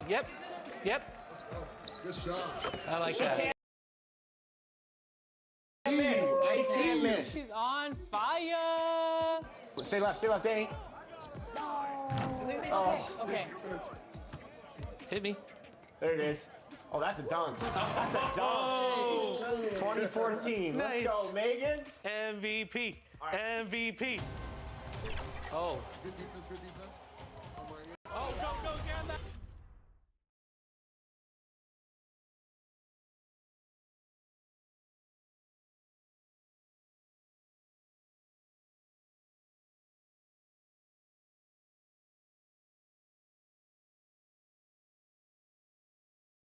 Yep. Yep. Good shot. I like that. She's on fire. Stay left, Danny. Oh. Okay. Hit me. There it is. Oh, that's a dunk. That's a dunk. 2014. Nice. Let's go, Megan. MVP. Right. MVP. Oh. Good defense, good defense. Oh, go, get that.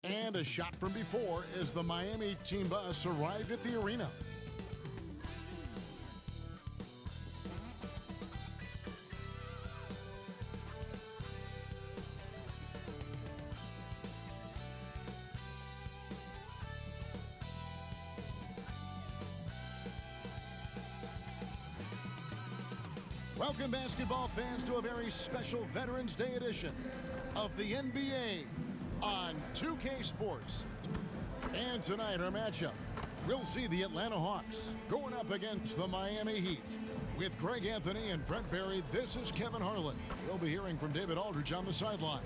And a shot from before as the Miami team bus arrived at the arena. Welcome, basketball fans, to a very special Veterans Day edition of the NBA on 2K Sports. And tonight, our matchup, we'll see the Atlanta Hawks going up against the Miami Heat. With Greg Anthony and Brent Barry, this is Kevin Harlan. We'll be hearing from David Aldridge on the sideline.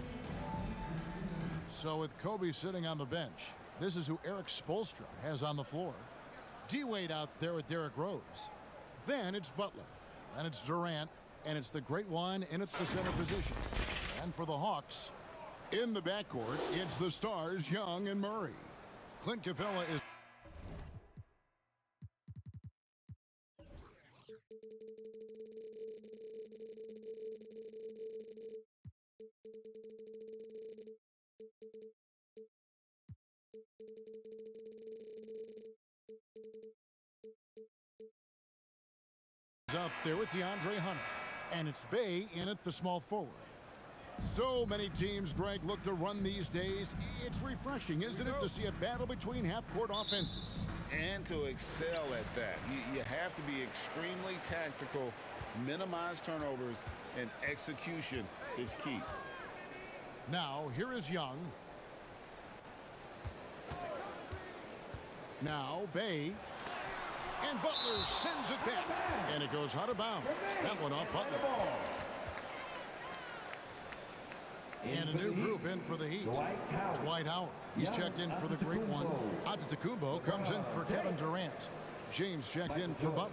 So with Kobe sitting on the bench, this is who Eric Spoelstra has on the floor. D-Wade out there with Derrick Rose. Then it's Butler. Then it's Durant. And it's the great one in at the center position. And for the Hawks, in the backcourt, it's the stars, Young and Murray. Clint Capella is... up there with DeAndre Hunter. And it's Bay in at the small forward. So many teams, Greg, look to run these days. It's refreshing, isn't it, to see a battle between half-court offenses? And to excel at that. You have to be extremely tactical, minimize turnovers, and execution is key. Now, here is Young. Now, Bay. And Butler sends it back. And it goes out of bounds. That one off Butler. And a new group in for the Heat. Dwight Howard. He's checked in for the great one. Antetokounmpo comes in for Kevin Durant. James checked in for Butler.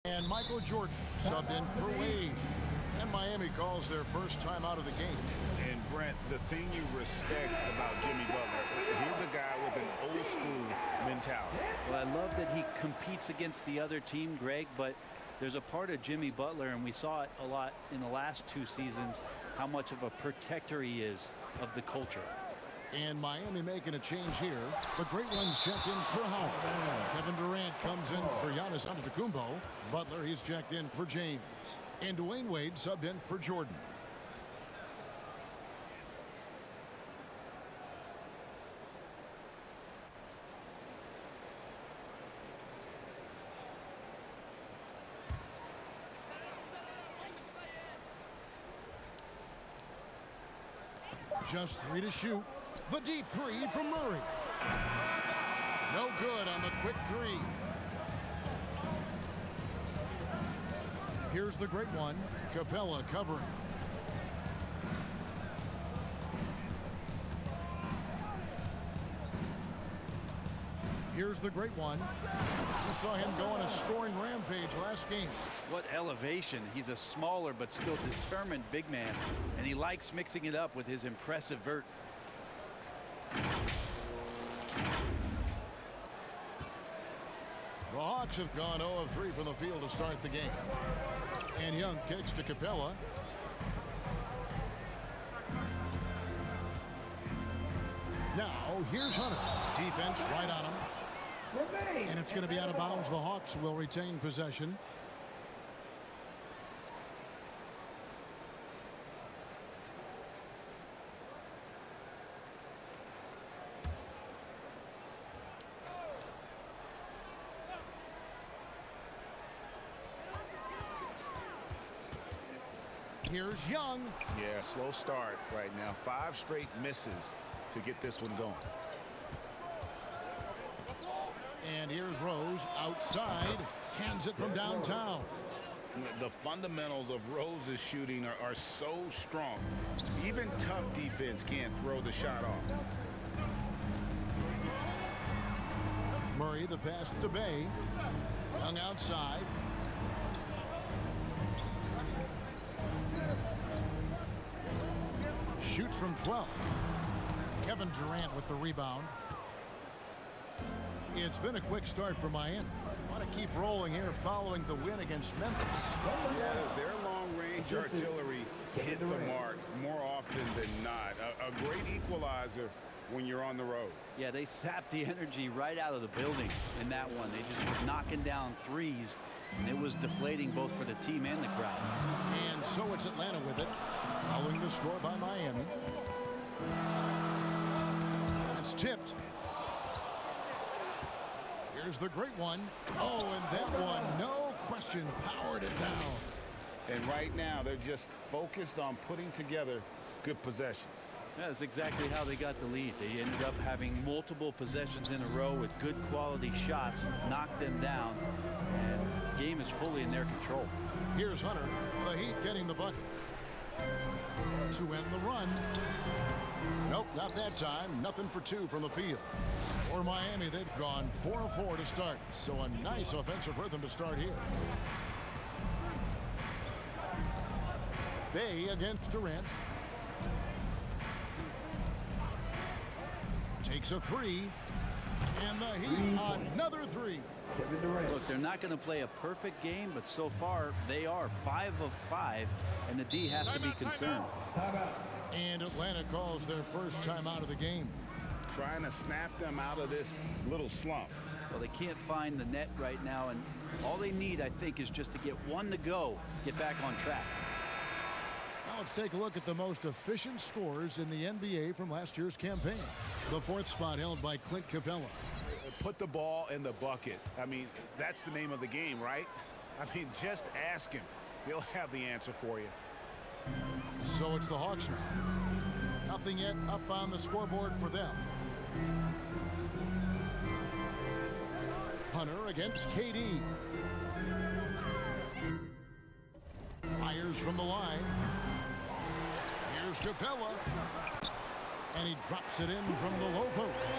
And Michael Jordan subbed in for Wade. And Miami calls their first time out of the game. And Brent, the thing you respect about Jimmy Butler, here's a guy with an old school mentality. Well, I love that he competes against the other team, Greg, but there's a part of Jimmy Butler, and we saw it a lot in the last 2 seasons, how much of a protector he is of the culture. And Miami making a change here. The great ones checked in for Howard. Kevin Durant comes in for Giannis Antetokounmpo. Butler, he's checked in for James. And Dwayne Wade subbed in for Jordan. Just 3 to shoot. The deep 3 from Murray. No good on the quick 3. Here's the great one. Capella covering. Here's the great one. We saw him go on a scoring rampage last game. What elevation. He's a smaller but still determined big man, and he likes mixing it up with his impressive vert. The Hawks have gone 0 of 3 from the field to start the game. And Young kicks to Capella. Now, here's Hunter. Defense right on him. And it's going to be out of bounds. The Hawks will retain possession. Here's Young. Yeah, slow start right now. 5 straight misses to get this one going. And here's Rose outside. Cans it from downtown. The fundamentals of Rose's shooting are so strong. Even tough defense can't throw the shot off. Murray, the pass to Bay. Young outside. Shoots from 12. Kevin Durant with the rebound. It's been a quick start for Miami. Want to keep rolling here following the win against Memphis. Yeah, their long-range artillery hit the mark more often than not. A great equalizer when you're on the road. Yeah, they sapped the energy right out of the building in that one. They just were knocking down threes, and it was deflating both for the team and the crowd. And so it's Atlanta with it, following the score by Miami. It's tipped. Here's the great one. Oh, and that one, no question, powered it down. And right now, they're just focused on putting together good possessions. Yeah, that's exactly how they got the lead. They ended up having multiple possessions in a row with good quality shots, knocked them down, and the game is fully in their control. Here's Hunter, the Heat getting the bucket. To end the run. Nope, not that time. Nothing for 2 from the field. For Miami, they've gone 4 of 4 to start. So a nice offensive rhythm to start here. Bay against Durant. Takes a 3. And the Heat, another 3. Look, they're not going to play a perfect game, but so far they are 5 of 5, and the D has to be concerned. And Atlanta calls their first time out of the game. Trying to snap them out of this little slump. Well, they can't find the net right now, and all they need, I think, is just to get one to go, get back on track. Now let's take a look at the most efficient scorers in the NBA from last year's campaign. The 4th spot held by Clint Capella. put the ball in the bucket. I mean, that's the name of the game, right? I mean, just ask him. He'll have the answer for you. So it's the Hawks now. Nothing yet up on the scoreboard for them. Hunter against KD. Fires from the line. Here's Capella. And he drops it in from the low post.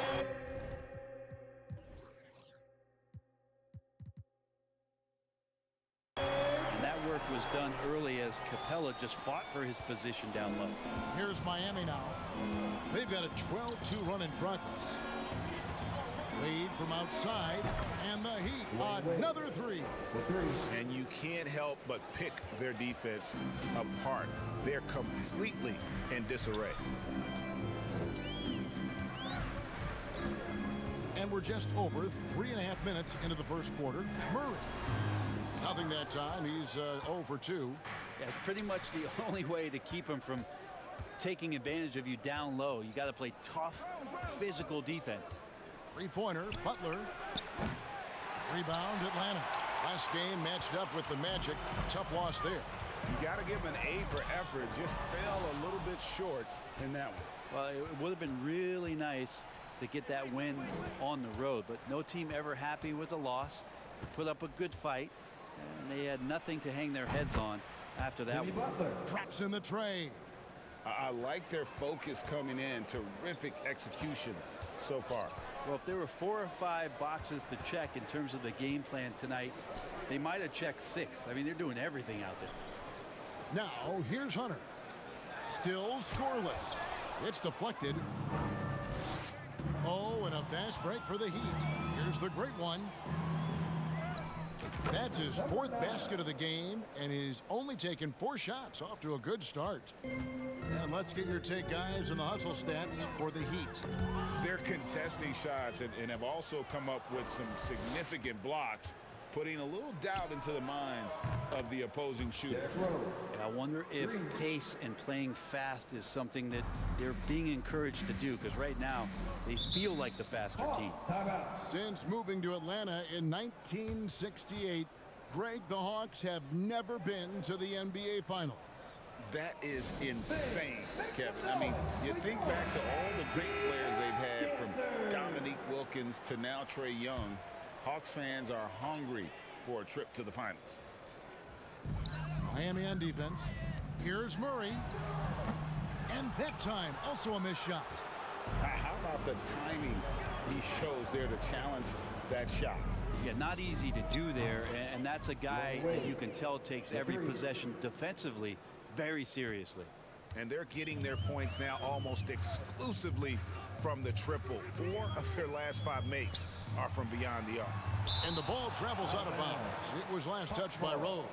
And that work was done early as Capella just fought for his position down low. Here's Miami now. They've got a 12-2 run in progress. Lead from outside, and the Heat, another three. And you can't help but pick their defense apart. They're completely in disarray. And we're just over 3.5 minutes into the first quarter. Murray. Nothing that time. He's 0 for 2. Yeah, it's pretty much the only way to keep him from taking advantage of you down low. You got to play tough, physical defense. Three-pointer, Butler. Rebound, Atlanta. Last game matched up with the Magic. Tough loss there. You got to give him an A for effort. Just fell a little bit short in that one. Well, it would have been really nice to get that win on the road, but no team ever happy with a loss. They put up a good fight, and they had nothing to hang their heads on after that one. Drops in the tray. I like their focus coming in. Terrific execution so far. Well, if there were 4 or 5 boxes to check in terms of the game plan tonight, they might have checked 6. I mean, they're doing everything out there. Now, here's Hunter. Still scoreless. It's deflected. Oh, and a fast break for the Heat. Here's the great one. That's his 4th basket of the game, and he's only taken 4 shots. Off to a good start. And let's get your take, guys, on the hustle stats for the Heat. They're contesting shots and have also come up with some significant blocks, putting a little doubt into the minds of the opposing shooter. And I wonder if pace and playing fast is something that they're being encouraged to do, because right now they feel like the faster team. Since moving to Atlanta in 1968, Greg, the Hawks have never been to the NBA Finals. That is insane, Kevin. I mean, you think back to all the great players they've had, from Dominique Wilkins to now Trae Young. Hawks fans are hungry for a trip to the finals. Miami on defense. Here's Murray. And that time, also a missed shot. How about the timing he shows there to challenge that shot? Yeah, not easy to do there, and that's a guy that you can tell takes every possession defensively very seriously. And they're getting their points now almost exclusively from the triple. 4 of their last 5 makes are from beyond the arc. And the ball travels out of bounds. It was last touched by Rose.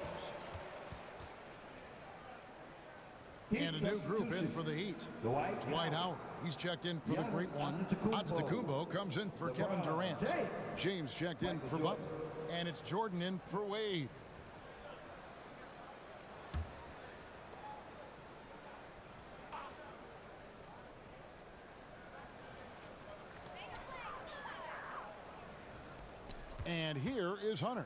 And a new group in for the Heat. Dwight Howard. He's checked in for the great one. Antetokounmpo comes in for Kevin Durant. James checked in for Butler. And it's Jordan in for Wade. And here is Hunter.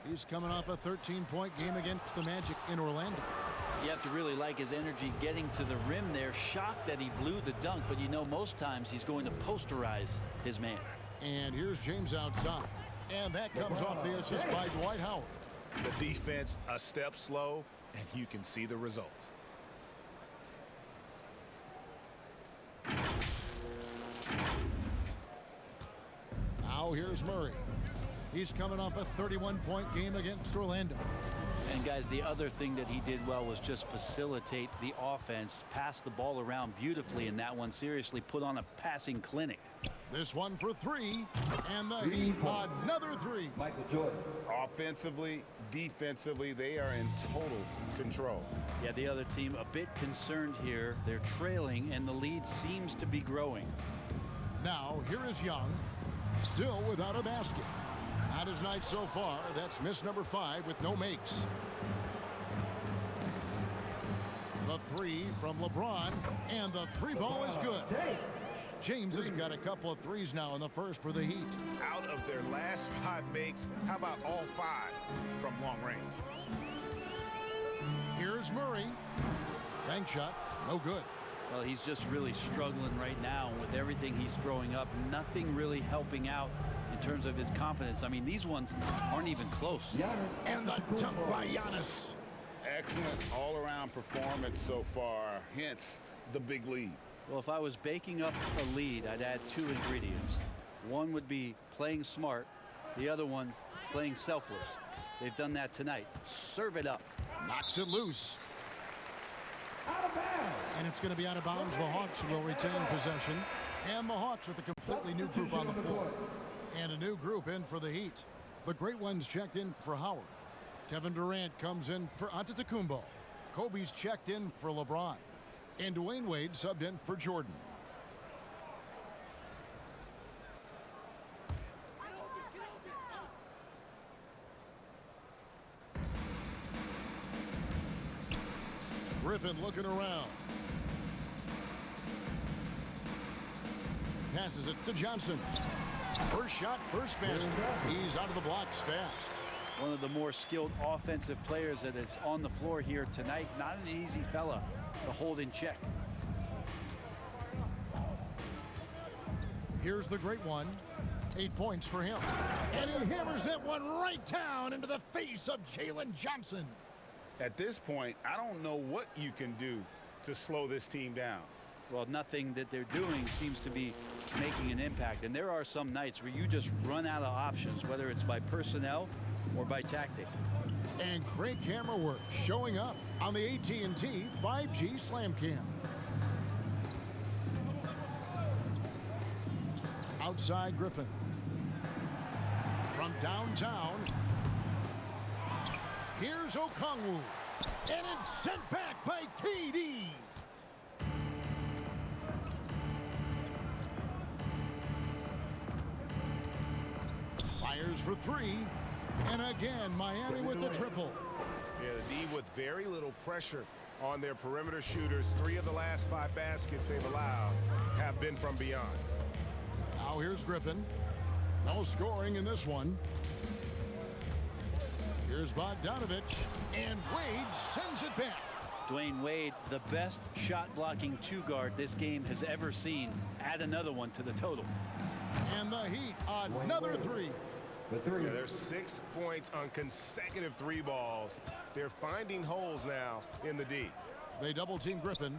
He's coming off a 13-point game against the Magic in Orlando. You have to really like his energy getting to the rim there. Shocked that he blew the dunk, but you know most times he's going to posterize his man. And here's James outside. And that comes off the assist by Dwight Howard. The defense a step slow, and you can see the results. Now here's Murray. He's coming off a 31-point game against Orlando. And guys, the other thing that he did well was just facilitate the offense, pass the ball around beautifully in that one. Seriously put on a passing clinic. This one for 3, and the Heat another 3. Michael Jordan. Offensively, defensively, they are in total control. Yeah, the other team a bit concerned here. They're trailing, and the lead seems to be growing. Now here is Young, still without a basket. Not his night so far. That's miss number 5 with no makes. The 3 from LeBron, and the 3 ball is good. James has got a couple of threes now in the first for the Heat. Out of their last 5 makes, how about all 5 from long range? Here's Murray. Bank shot, no good. Well, he's just really struggling right now with everything he's throwing up. Nothing really helping out in terms of his confidence. I mean, these ones aren't even close. And the dunk by Giannis. Excellent all-around performance so far, hence the big lead. Well, if I was baking up a lead, I'd add 2 ingredients. One would be playing smart. The other one, playing selfless. They've done that tonight. Serve it up. Knocks it loose. And it's going to be out of bounds. The Hawks will retain possession. And the Hawks with a completely new group on the floor. And a new group in for the Heat. The great ones checked in for Howard. Kevin Durant comes in for Antetokounmpo. Kobe's checked in for LeBron. And Dwayne Wade subbed in for Jordan. Griffin looking around. Passes it to Johnson. First shot, first basket. He's out of the blocks fast. One of the more skilled offensive players that is on the floor here tonight. Not an easy fella to hold in check. Here's the great one. 8 points for him. And he hammers that one right down into the face of Jalen Johnson. At this point, I don't know what you can do to slow this team down. Well, nothing that they're doing seems to be making an impact. And there are some nights where you just run out of options, whether it's by personnel or by tactic. And great camera work showing up on the AT&T 5G Slam Cam. Outside Griffin. From downtown, here's Okongwu. And it's sent back by KD. Fires for 3. And again, Miami with the triple. Yeah, the D with very little pressure on their perimeter shooters. 3 of the last 5 baskets they've allowed have been from beyond. Now here's Griffin. No scoring in this one. Here's Bogdanovich. And Wade sends it back. Dwayne Wade, the best shot-blocking 2-guard this game has ever seen. Add another one to the total. And the Heat, another 3. Yeah, there's 6 points on consecutive 3 balls. They're finding holes now in the D. They double-team Griffin.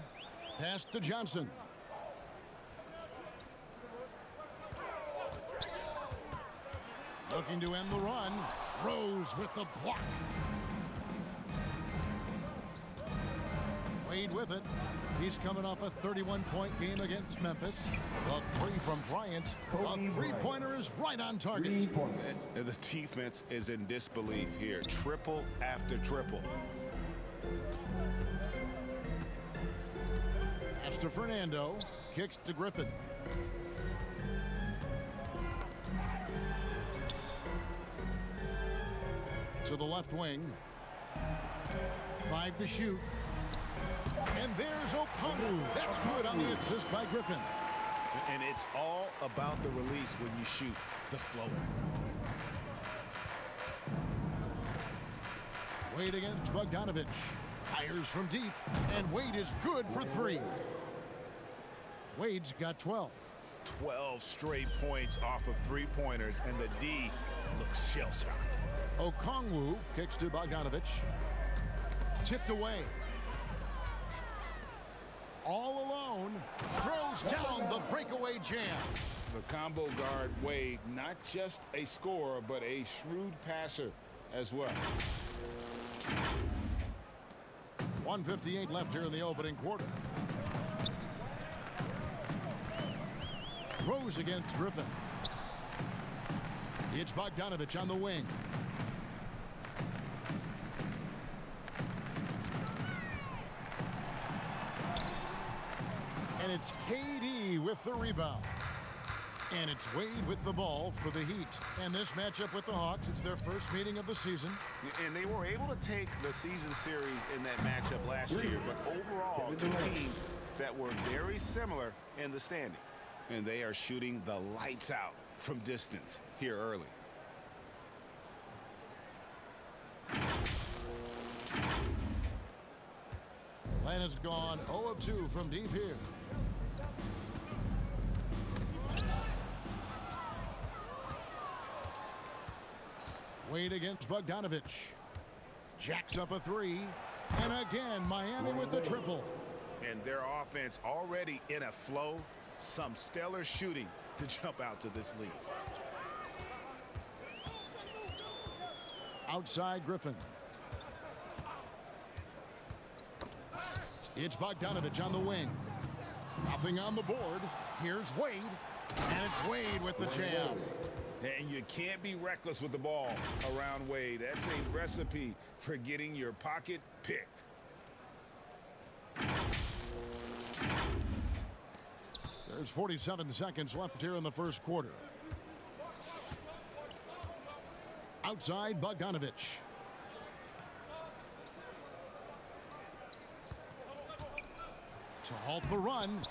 Pass to Johnson. Looking to end the run. Rose with the block. Wade with it. He's coming off a 31-point game against Memphis. The 3 from Bryant. A 3-pointer is right on target. And the defense is in disbelief here. Triple after triple. After Fernando. Kicks to Griffin. To the left wing. 5 to shoot. And there's Okongwu. That's good on the assist by Griffin. And it's all about the release when you shoot the floater. Wade against Bogdanovich. Fires from deep. And Wade is good for 3. Wade's got 12. 12 straight points off of 3-pointers, and the D looks shell-shocked. Okongwu kicks to Bogdanovich. Tipped away. All alone. Throws down the breakaway jam. The combo guard Wade, not just a scorer, but a shrewd passer as well. 1:58 left here in the opening quarter. Rose against Griffin. It's Bogdanovich on the wing. And it's KD with the rebound. And it's Wade with the ball for the Heat. And this matchup with the Hawks, it's their first meeting of the season. And they were able to take the season series in that matchup last year, but overall, 2 teams that were very similar in the standings. And they are shooting the lights out from distance here early. Atlanta's gone 0 of 2 from deep here. Wade against Bogdanovich. Jacks up a three. And again, Miami with the triple. And their offense already in a flow. Some stellar shooting to jump out to this lead. Outside Griffin. It's Bogdanovich on the wing. Nothing on the board. Here's Wade. And it's Wade with the jam. And you can't be reckless with the ball around Wade. That's a recipe for getting your pocket picked. There's 47 seconds left here in the first quarter. Outside Bogdanovich. To halt the run,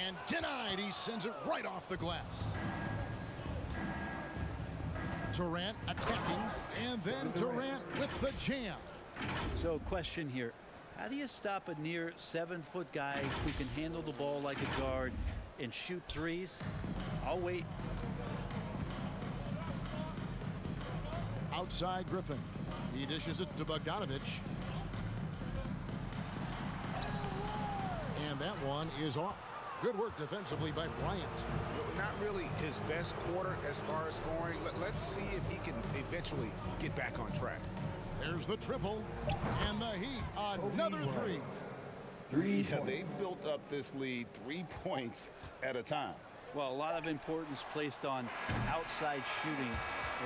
and denied. He sends it right off the glass. Durant attacking, and then Durant with the jam. So question here, how do you stop a near 7-foot guy who can handle the ball like a guard and shoot threes? I'll wait. Outside Griffin. He dishes it to Bogdanovich. And that one is off. Good work defensively by Bryant. Not really his best quarter as far as scoring. Let's see if he can eventually get back on track. There's the triple. And the Heat, another three. Yeah, they built up this lead 3 points at a time. Well, a lot of importance placed on outside shooting.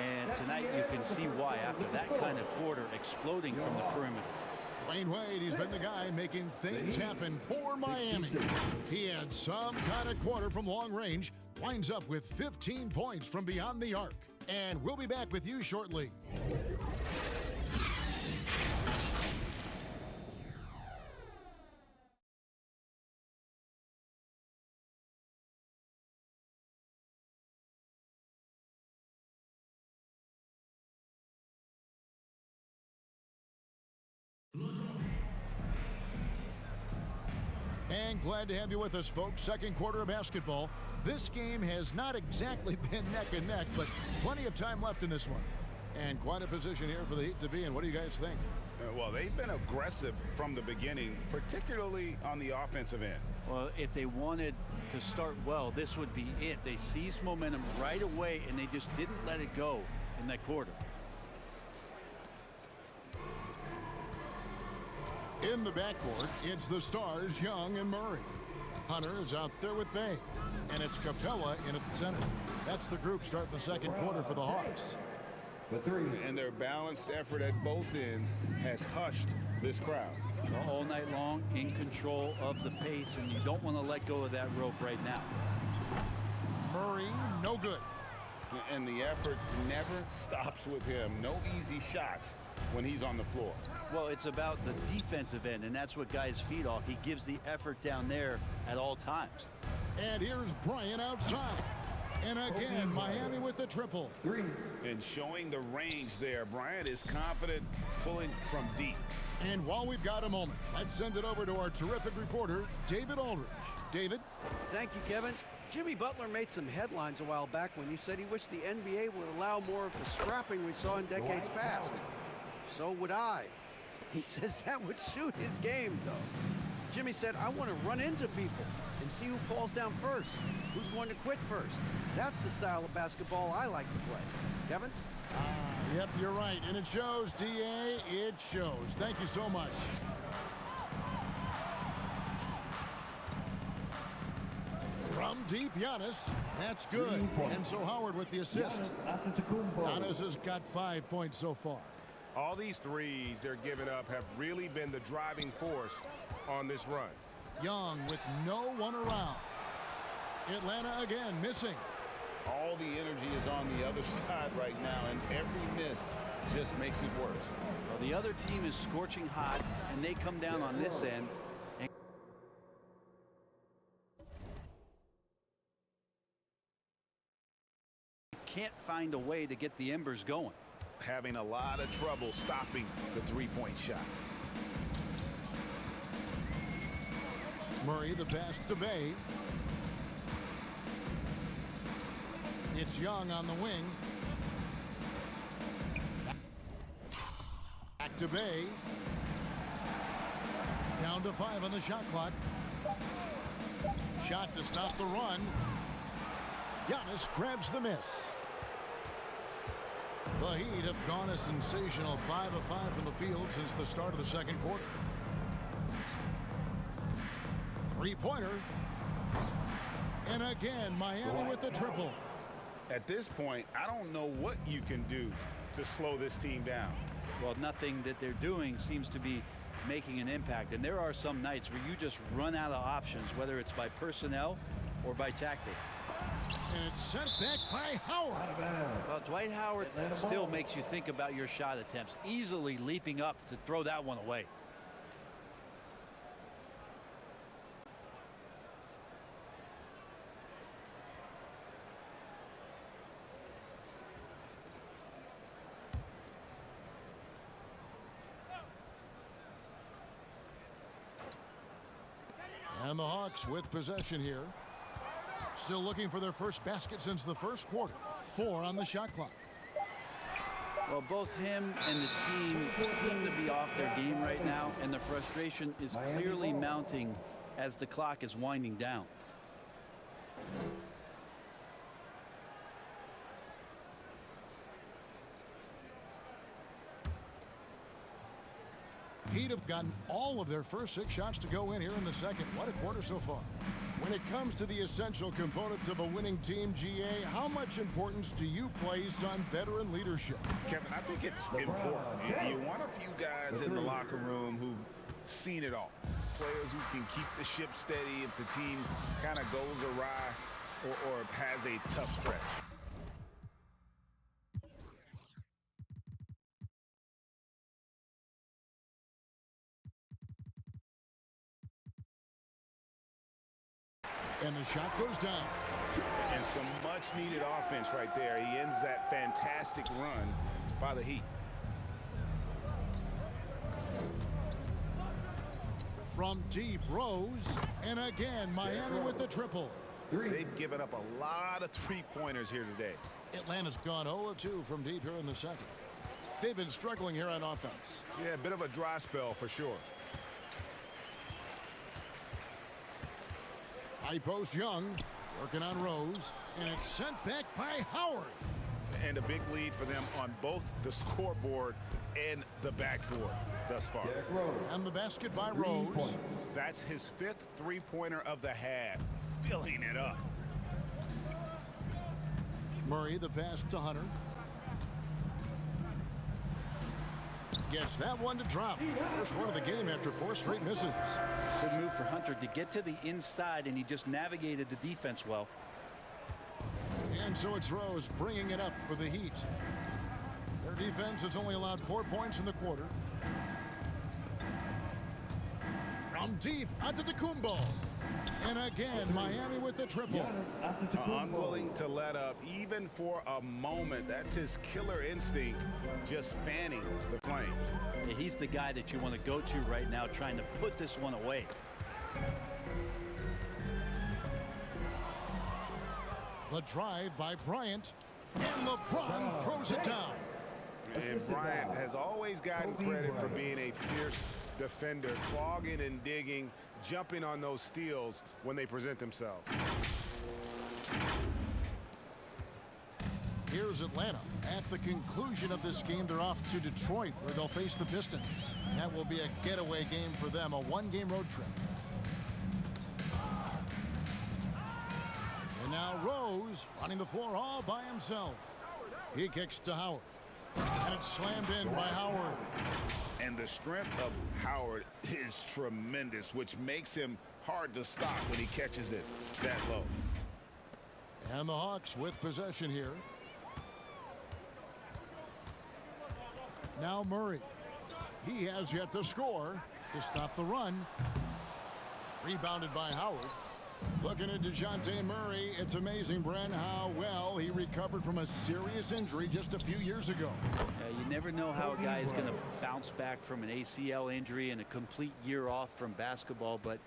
And tonight you can see why after that kind of quarter exploding from the perimeter. Dwayne Wade, he's been the guy making things happen for Miami. He had some kind of quarter from long range, winds up with 15 points from beyond the arc. And we'll be back with you shortly. And glad to have you with us, folks. Second quarter of basketball. This game has not exactly been neck and neck, but plenty of time left in this one. And quite a position here for the Heat to be in. What do you guys think? Well, they've been aggressive from the beginning, particularly on the offensive end. Well, if they wanted to start well, this would be it. They seized momentum right away, and they just didn't let it go in that quarter. In the backcourt, it's the stars, Young and Murray. Hunter is out there with Bay. And it's Capella in at the center. That's the group starting the second quarter for the Hawks. And their balanced effort at both ends has hushed this crowd. All night long, in control of the pace, and you don't want to let go of that rope right now. Murray, no good. And the effort never stops with him. No easy shots when he's on the floor. Well, it's about the defensive end, and that's what guys feed off. He gives the effort down there at all times. And here's Bryant outside. And again, Miami with the triple. And showing the range there, Bryant is confident pulling from deep. And while we've got a moment, let's send it over to our terrific reporter, David Aldridge. David? Thank you, Kevin. Jimmy Butler made some headlines a while back when he said he wished the NBA would allow more of the scrapping we saw in decades past. So would I. He says that would suit his game, though. Jimmy said, I want to run into people and see who falls down first, who's going to quit first. That's the style of basketball I like to play. Kevin? Yep, you're right. And it shows, D.A. It shows. Thank you so much. From deep, Giannis. That's good. And so Howard with the assist. Giannis has got 5 points so far. All these threes they're giving up have really been the driving force on this run. Young with no one around. Atlanta again missing. All the energy is on the other side right now, and every miss just makes it worse. Well, the other team is scorching hot, and they come down on this end. can't find a way to get the embers going. Having a lot of trouble stopping the three-point shot. Murray, the pass to Bay. It's Young on the wing. Back to Bay. Down to 5 on the shot clock. Shot to stop the run. Giannis grabs the miss. The Heat have gone a sensational 5 of 5 from the field since the start of the second quarter. Three-pointer. And again, Miami with the triple. At this point, I don't know what you can do to slow this team down. Well, nothing that they're doing seems to be making an impact. And there are some nights where you just run out of options, whether it's by personnel or by tactic. And it's sent back by Howard. Well, Dwight Howard still makes you think about your shot attempts, easily leaping up to throw that one away. And the Hawks with possession here. Still looking for their first basket since the first quarter. 4 on the shot clock. Well, both him and the team seem to be off their game right now, and the frustration is clearly mounting as the clock is winding down. Heat have gotten all of their first 6 shots to go in here in the second. What a quarter so far. When it comes to the essential components of a winning team, GA, how much importance do you place on veteran leadership? Kevin, I think it's important. You want a few guys in the locker room who've seen it all. Players who can keep the ship steady if the team kind of goes awry or has a tough stretch. And the shot goes down. And some much-needed offense right there. He ends that fantastic run by the Heat. From deep, Rose. And again, Miami with the triple. They've given up a lot of three-pointers here today. Atlanta's gone 0 of 2 from deep here in the second. They've been struggling here on offense. Yeah, a bit of a dry spell for sure. High post Young, working on Rose, and it's sent back by Howard. And a big lead for them on both the scoreboard and the backboard thus far. And the basket by Rose. That's his 5th three-pointer of the half, filling it up. Murray, the pass to Hunter. Gets that one to drop. First one of the game after 4 straight misses. Good move for Hunter to get to the inside, and he just navigated the defense well. And so it's Rose bringing it up for the Heat. Their defense has only allowed 4 points in the quarter. From deep, Antetokounmpo. And again, Miami with the triple. Unwilling to let up even for a moment. That's his killer instinct, just fanning the flames. Yeah, he's the guy that you want to go to right now, trying to put this one away. The drive by Bryant, and LeBron throws it down. And Bryant has always gotten credit for being a fierce defender, clogging and digging, jumping on those steals when they present themselves. Here's Atlanta. At the conclusion of this game, they're off to Detroit, where they'll face the Pistons. That will be a getaway game for them, a 1-game road trip. And now Rose running the floor all by himself. He kicks to Howard. And it's slammed in by Howard. And the strength of Howard is tremendous, which makes him hard to stop when he catches it that low. And the Hawks with possession here. Now Murray. He has yet to score to stop the run. Rebounded by Howard. Looking at DeJounte Murray, it's amazing, Brent, how well he recovered from a serious injury just a few years ago. You never know how a guy is going to bounce back from an ACL injury and a complete year off from basketball, but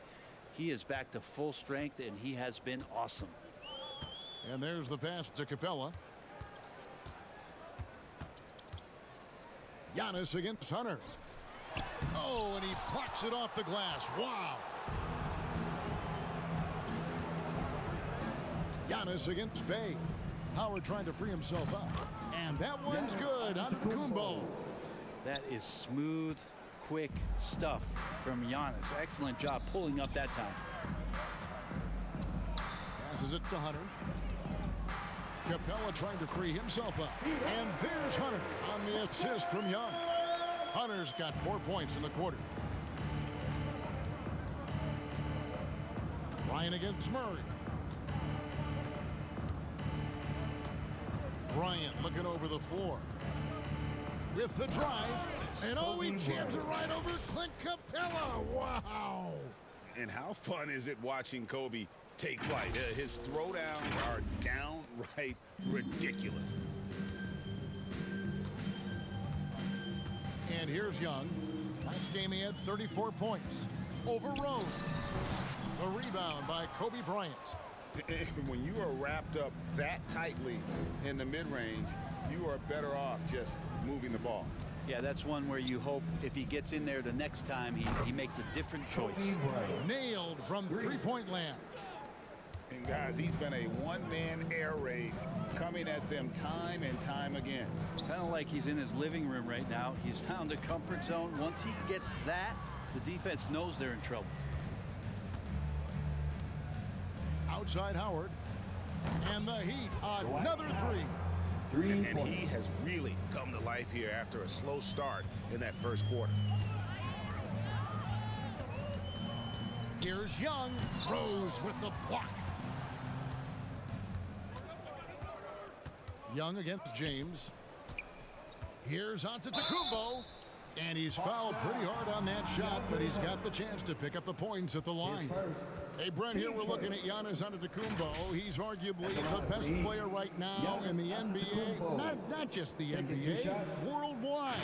he is back to full strength, and he has been awesome. And there's the pass to Capella. Giannis against Hunter. Oh, and he plucks it off the glass. Wow. Giannis against Bay. Howard trying to free himself up. And that one's good. Antetokounmpo. That is smooth, quick stuff from Giannis. Excellent job pulling up that time. Passes it to Hunter. Capella trying to free himself up. And there's Hunter on the assist from Young. Hunter's got 4 points in the quarter. Bryant against Murray. Bryant looking over the floor. With the drive. And oh, he jams it right over Clint Capella. Wow. And how fun is it watching Kobe take flight? His throwdowns are downright ridiculous. And here's Young. Last game he had 34 points. Over Rose. The rebound by Kobe Bryant. When you are wrapped up that tightly in the mid-range, you are better off just moving the ball. Yeah, that's one where you hope if he gets in there the next time, he makes a different choice. Nailed from three-point land. And guys, he's been a one-man air raid coming at them time and time again. Kind of like he's in his living room right now. He's found a comfort zone. Once he gets that, the defense knows they're in trouble. Outside Howard. And the Heat, another three. And he has really come to life here after a slow start in that first quarter. Here's Young. Rose with the block. Young against James. Here's Antetokounmpo. And he's fouled pretty hard on that shot, but he's got the chance to pick up the points at the line. Hey, Brent, here we're looking at Giannis Antetokounmpo. He's arguably the best player right now in the NBA. Not just the NBA, worldwide.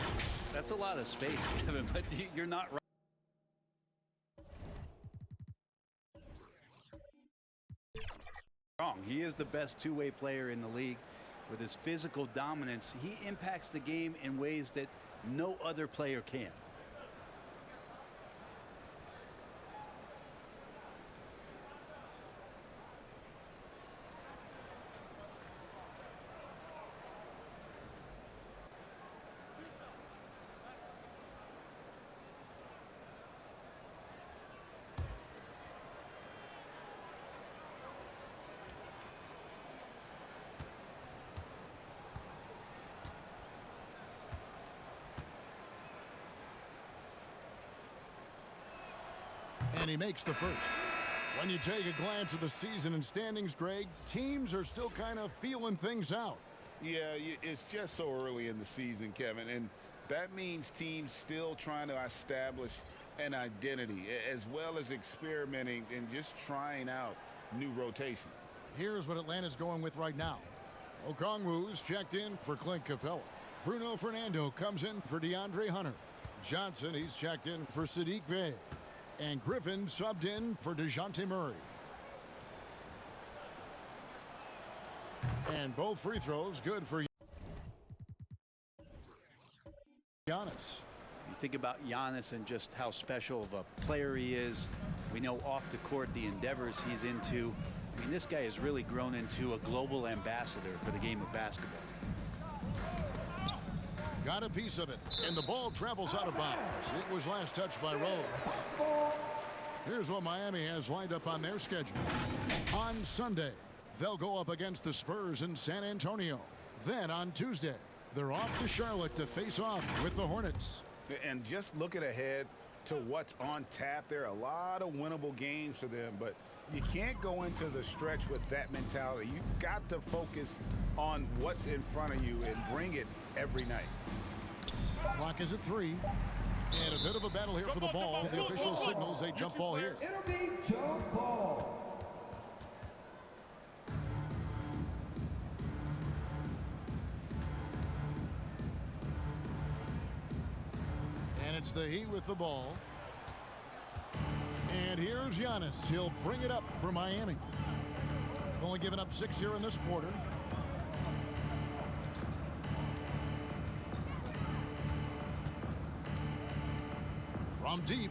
That's a lot of space, Kevin, but you're not wrong. He is the best two-way player in the league. With his physical dominance, he impacts the game in ways that no other player can. And he makes the first. When you take a glance at the season and standings, Greg, teams are still kind of feeling things out. Yeah, it's just so early in the season, Kevin, and that means teams still trying to establish an identity as well as experimenting and just trying out new rotations. Here's what Atlanta's going with right now. Okongwu's checked in for Clint Capella. Bruno Fernando comes in for DeAndre Hunter. Johnson, he's checked in for Sadiq Bey. And Griffin subbed in for DeJounte Murray. And both free throws good for Giannis. You think about Giannis and just how special of a player he is. We know off the court the endeavors he's into. I mean, this guy has really grown into a global ambassador for the game of basketball. Got a piece of it, and the ball travels out of bounds. It was last touched by Rose. Here's what Miami has lined up on their schedule. On Sunday, they'll go up against the Spurs in San Antonio. Then on Tuesday, they're off to Charlotte to face off with the Hornets. And just looking ahead to what's on tap, there are a lot of winnable games for them, but you can't go into the stretch with that mentality. You've got to focus on what's in front of you and bring it every night. Clock is at 3. And a bit of a battle here for the ball. The official signals a jump ball here. It'll be jump ball. It's the Heat with the ball. And here's Giannis. He'll bring it up for Miami. Only given up 6 here in this quarter. From deep.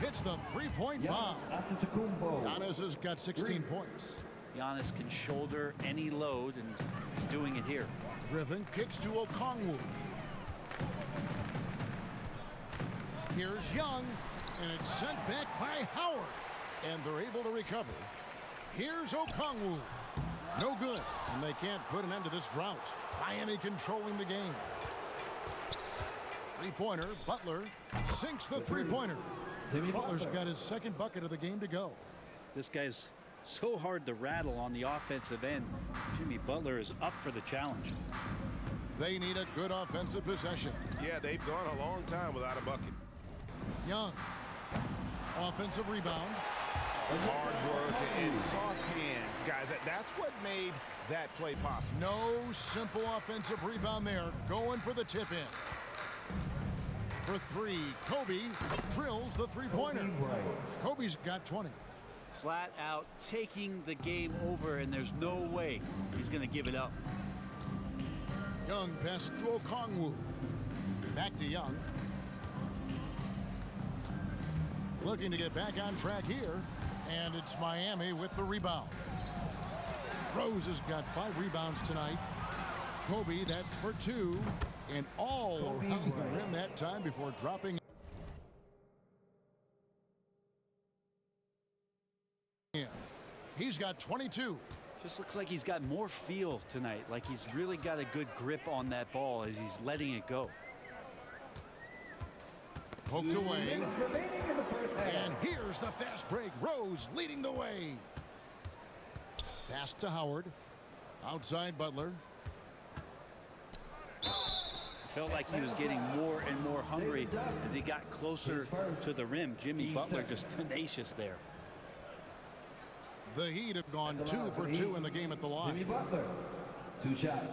Hits the three-point bomb. Giannis has got 16 points. Giannis can shoulder any load, and he's doing it here. Griffin kicks to Okongwu. Here's Young, and it's sent back by Howard. And they're able to recover. Here's Okongwu. No good, and they can't put an end to this drought. Miami controlling the game. Three-pointer, Butler sinks the three-pointer. Butler's got his second bucket of the game to go. This guy's so hard to rattle on the offensive end. Jimmy Butler is up for the challenge. They need a good offensive possession. Yeah, they've gone a long time without a bucket. Young. Offensive rebound. Hard work and soft hands. Guys, that's what made that play possible. No simple offensive rebound there. Going for the tip-in. For three, Kobe drills the three-pointer. Kobe's got 20. Flat out taking the game over, and there's no way he's going to give it up. Young passes to Okongwu. Back to Young. Looking to get back on track here, and it's Miami with the rebound. Rose has got 5 rebounds tonight. Kobe, that's for 2, and all around the rim that time before dropping in. He's got 22. Just looks like he's got more feel tonight, like he's really got a good grip on that ball as he's letting it go. Poked away. And here's the fast break. Rose leading the way. Pass to Howard. Outside Butler. Felt like he was getting more and more hungry as he got closer to the rim. Jimmy Butler just tenacious there. The Heat have gone 2 for 2 in the game at the line. Jimmy Butler, 2 shots.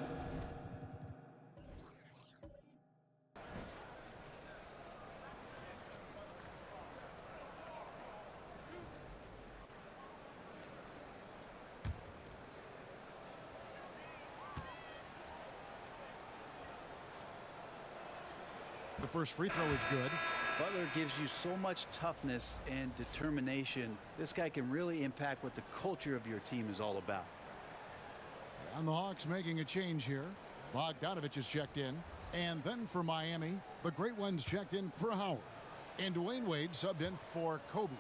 The first free throw is good. Butler gives you so much toughness and determination. This guy can really impact what the culture of your team is all about. And the Hawks making a change here. Bogdanovich is checked in. And then for Miami, the great ones checked in for Howard. And Dwayne Wade subbed in for Kobe.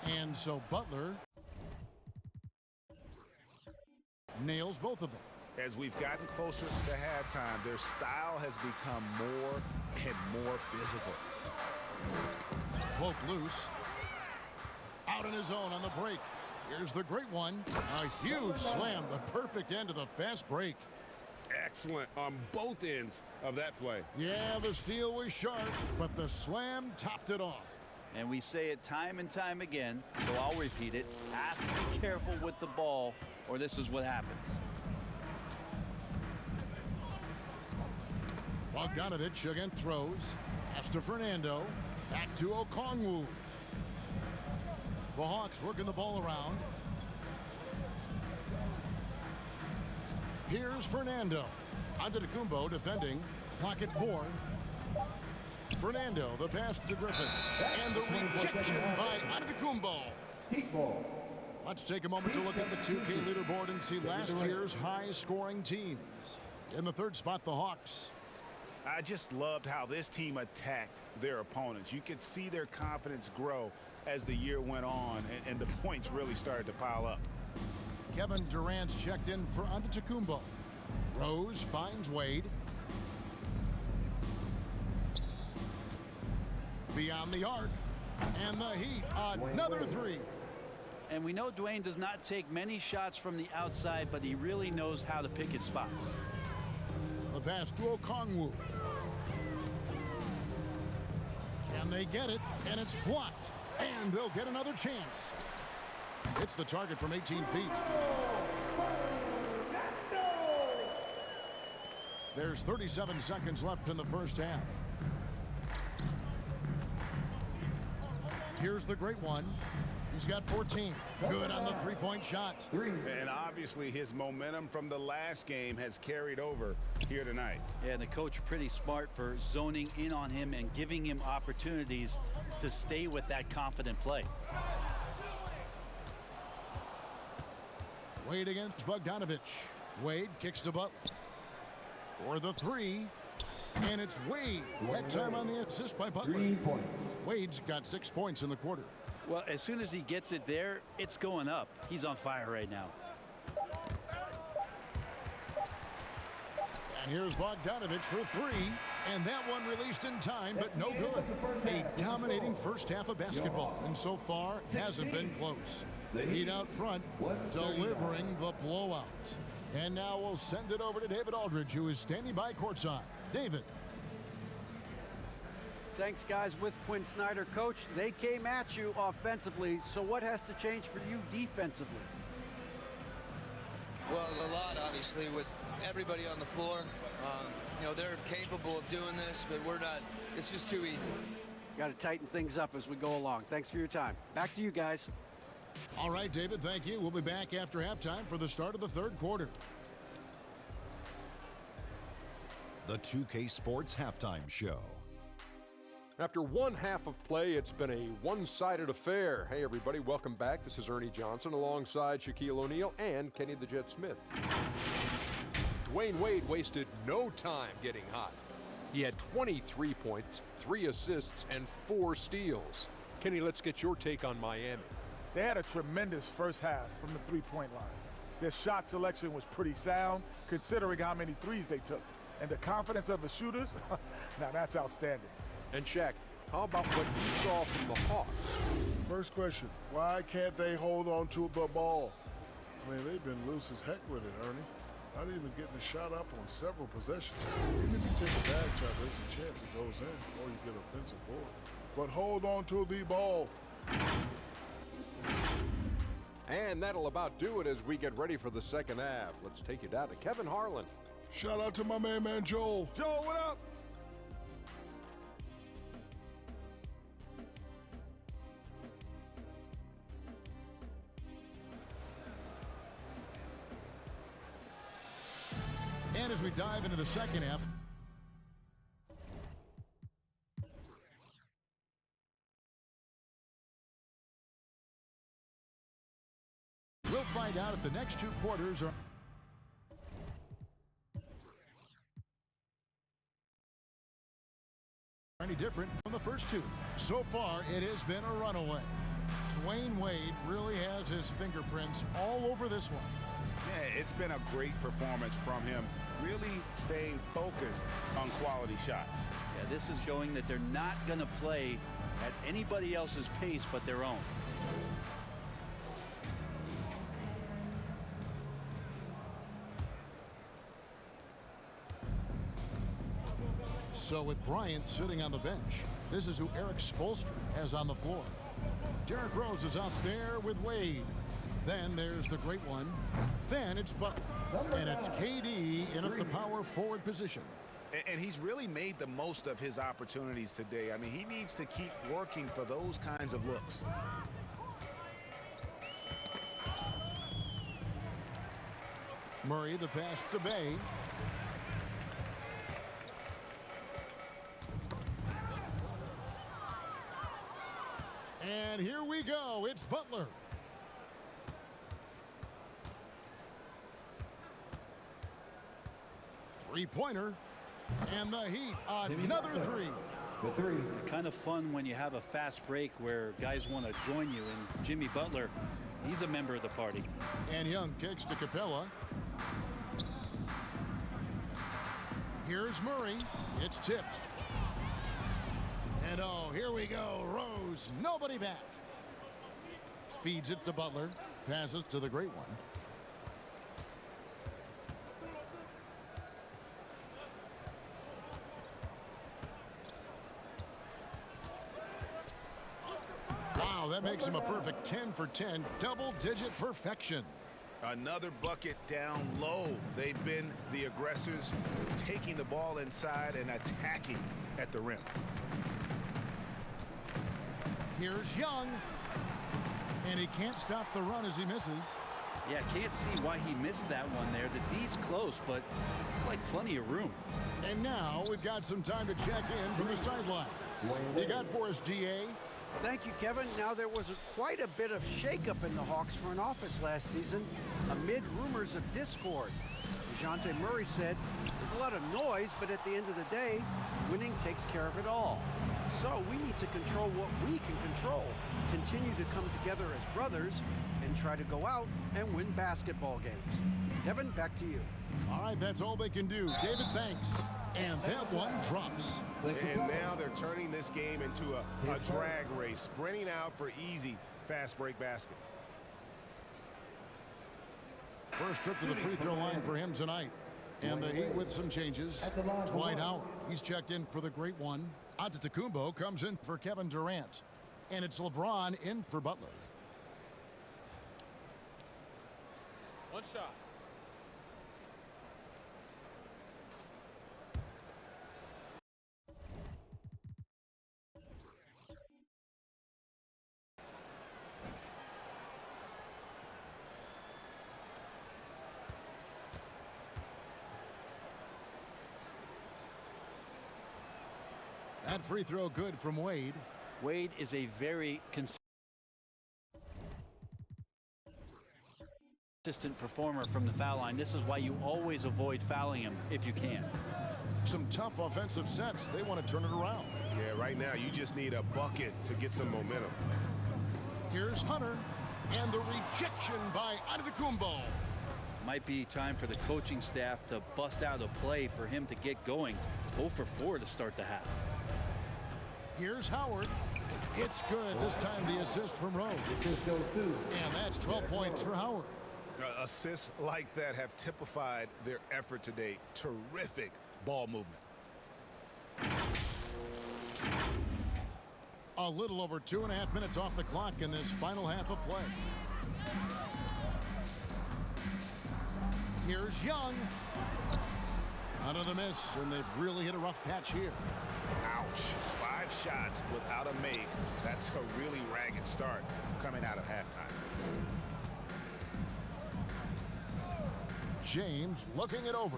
And so Butler nails both of them. As we've gotten closer to halftime, their style has become more and more physical. Poke loose. Out on his own on the break. Here's the great one. A huge slam. The perfect end of the fast break. Excellent on both ends of that play. Yeah, the steal was sharp, but the slam topped it off. And we say it time and time again, so I'll repeat it. Have to be careful with the ball, or this is what happens. Bogdanovich again throws. Pass to Fernando. Back to Okongwu. The Hawks working the ball around. Here's Fernando. Antetokounmpo defending. Clock at 4. Fernando, the pass to Griffin. And the rejection by Antetokounmpo. Let's take a moment to look at the 2K leaderboard and see last year's high-scoring teams. In the third spot, the Hawks. I just loved how this team attacked their opponents. You could see their confidence grow as the year went on, and the points really started to pile up. Kevin Durant's checked in for Antetokounmpo. Rose finds Wade. Beyond the arc. And the Heat, another 3. And we know Dwayne does not take many shots from the outside, but he really knows how to pick his spots. The pass to Okongwu. Can they get it? And it's blocked. And they'll get another chance. It's the target from 18 feet. There's 37 seconds left in the first half. Here's the great one. He's got 14. Good on the three-point shot. And obviously his momentum from the last game has carried over here tonight. Yeah, and the coach pretty smart for zoning in on him and giving him opportunities to stay with that confident play. Wade against Bogdanovich. Wade kicks to Butler. For the three. And it's Wade. That time on the assist by Butler. 3 points. Wade's got 6 points in the quarter. Well, as soon as he gets it there, it's going up. He's on fire right now. And here's Bogdanovich for three. And that one released in time, but no good. A dominating first half of basketball. And so far, hasn't been close. Heat out front, delivering the blowout. And now we'll send it over to David Aldridge, who is standing by courtside. David. Thanks, guys. With Quinn Snyder, coach, they came at you offensively. So what has to change for you defensively? Well, a lot, obviously, with everybody on the floor. You know, they're capable of doing this, but we're not. It's just too easy. Got to tighten things up as we go along. Thanks for your time. Back to you guys. All right, David, thank you. We'll be back after halftime for the start of the third quarter. The 2K Sports Halftime Show. After one half of play, it's been a one-sided affair. Hey, everybody, welcome back. This is Ernie Johnson alongside Shaquille O'Neal and Kenny the Jet Smith. Dwayne Wade wasted no time getting hot. He had 23 points, 3 assists, and 4 steals. Kenny, let's get your take on Miami. They had a tremendous first half from the three-point line. Their shot selection was pretty sound, considering how many threes they took. And the confidence of the shooters, now that's outstanding. And Shaq, how about what you saw from the Hawks? First question, why can't they hold on to the ball? I mean, they've been loose as heck with it, Ernie. Not even getting a shot up on several possessions. Even if you take a bad shot, there's a chance it goes in, or you get offensive board. But hold on to the ball. And that'll about do it as we get ready for the second half. Let's take you down to Kevin Harlan. Shout out to my man Joel. Joel, what up? And as we dive into the second half, we'll find out if the next 2 quarters are any different from the first 2. So far, it has been a runaway. Dwayne Wade really has his fingerprints all over this one. Yeah, it's been a great performance from him, really staying focused on quality shots. Yeah, this is showing that they're not going to play at anybody else's pace but their own. So with Bryant sitting on the bench, this is who Eric Spoelstra has on the floor. Derrick Rose is out there with Wade. Then there's the great one. Then it's Butler. And it's KD in at the power forward position. And he's really made the most of his opportunities today. I mean, he needs to keep working for those kinds of looks. Murray, the pass to Bay. And here we go. It's Butler. Three-pointer. And the Heat, another three. Kind of fun when you have a fast break where guys want to join you. And Jimmy Butler, he's a member of the party. And Young kicks to Capella. Here's Murray. It's tipped. And oh, here we go. Rose, nobody back. Feeds it to Butler. Passes to the great one. Wow, that makes him a perfect 10 for 10, double-digit perfection. Another bucket down low. They've been the aggressors, taking the ball inside and attacking at the rim. Here's Young. And he can't stop the run as he misses. Yeah, can't see why he missed that one there. The D's close, but like plenty of room. And now we've got some time to check in from the sideline. You got for us, DA? Thank you, Kevin. Now, there was quite a bit of shakeup in the Hawks front office last season amid rumors of discord. DeJounte Murray said, there's a lot of noise, but at the end of the day, winning takes care of it all. So we need to control what we can control, continue to come together as brothers, and try to go out and win basketball games. Devin, back to you. All right, that's all they can do. David, thanks. And that one drops. And now they're turning this game into a drag race, sprinting out for easy, fast break baskets. First trip to the free throw line for him tonight. And the Heat with some changes. Dwight Howard, he's checked in for the great one. Antetokounmpo comes in for Kevin Durant. And it's LeBron in for Butler. One shot. That free throw good from Wade. Wade is a very consistent performer from the foul line. This is why you always avoid fouling him if you can. Some tough offensive sets. They want to turn it around. Yeah, right now you just need a bucket to get some momentum. Here's Hunter. And the rejection by Antetokounmpo. Might be time for the coaching staff to bust out a play for him to get going. 0 for 4 to start the half. Here's Howard. It's good. This time the assist from Rose. And that's 12 points for Howard. Assists like that have typified their effort today. Terrific ball movement. A little over 2.5 minutes off the clock in this final half of play. Here's Young. Another miss, and they've really hit a rough patch here. Ouch. 5 shots without a make. That's a really ragged start coming out of halftime. James looking it over.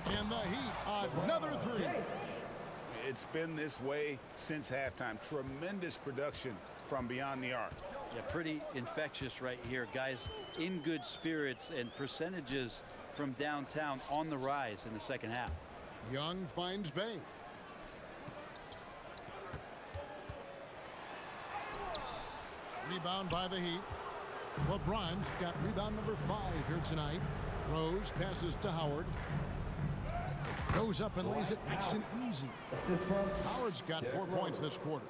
And the Heat, another three. It's been this way since halftime. Tremendous production from beyond the arc. Yeah, pretty infectious right here. Guys in good spirits and percentages from downtown on the rise in the second half. Young finds Bay. Rebound by the Heat. LeBron's got rebound number 5 here tonight. Rose passes to Howard. Goes up and lays it nice and easy. Howard's got 4 points this quarter.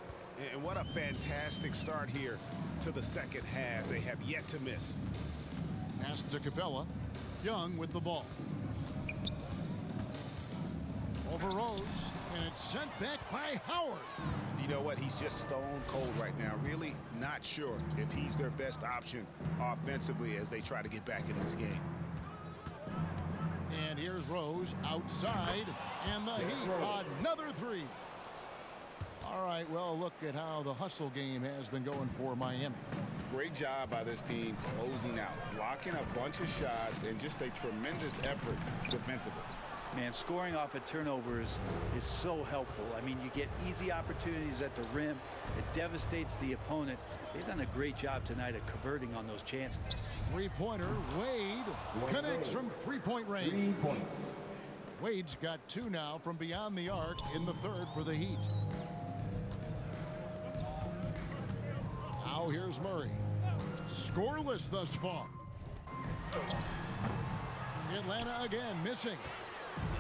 And what a fantastic start here to the second half. They have yet to miss. Pass to Capella. Young with the ball. Over Rose. And it's sent back by Howard. You know what? He's just stone cold right now. Really not sure if he's their best option offensively as they try to get back in this game. And here's Rose outside. And the Heat, another three. All right, well, look at how the hustle game has been going for Miami. Great job by this team closing out, blocking a bunch of shots, and just a tremendous effort defensively. Man, scoring off of turnovers is so helpful. I mean, you get easy opportunities at the rim. It devastates the opponent. They've done a great job tonight of converting on those chances. Three-pointer, Wade connects from three-point range. 3 points. Wade's got 2 now from beyond the arc in the third for the Heat. Now here's Murray. Scoreless thus far. Atlanta again missing.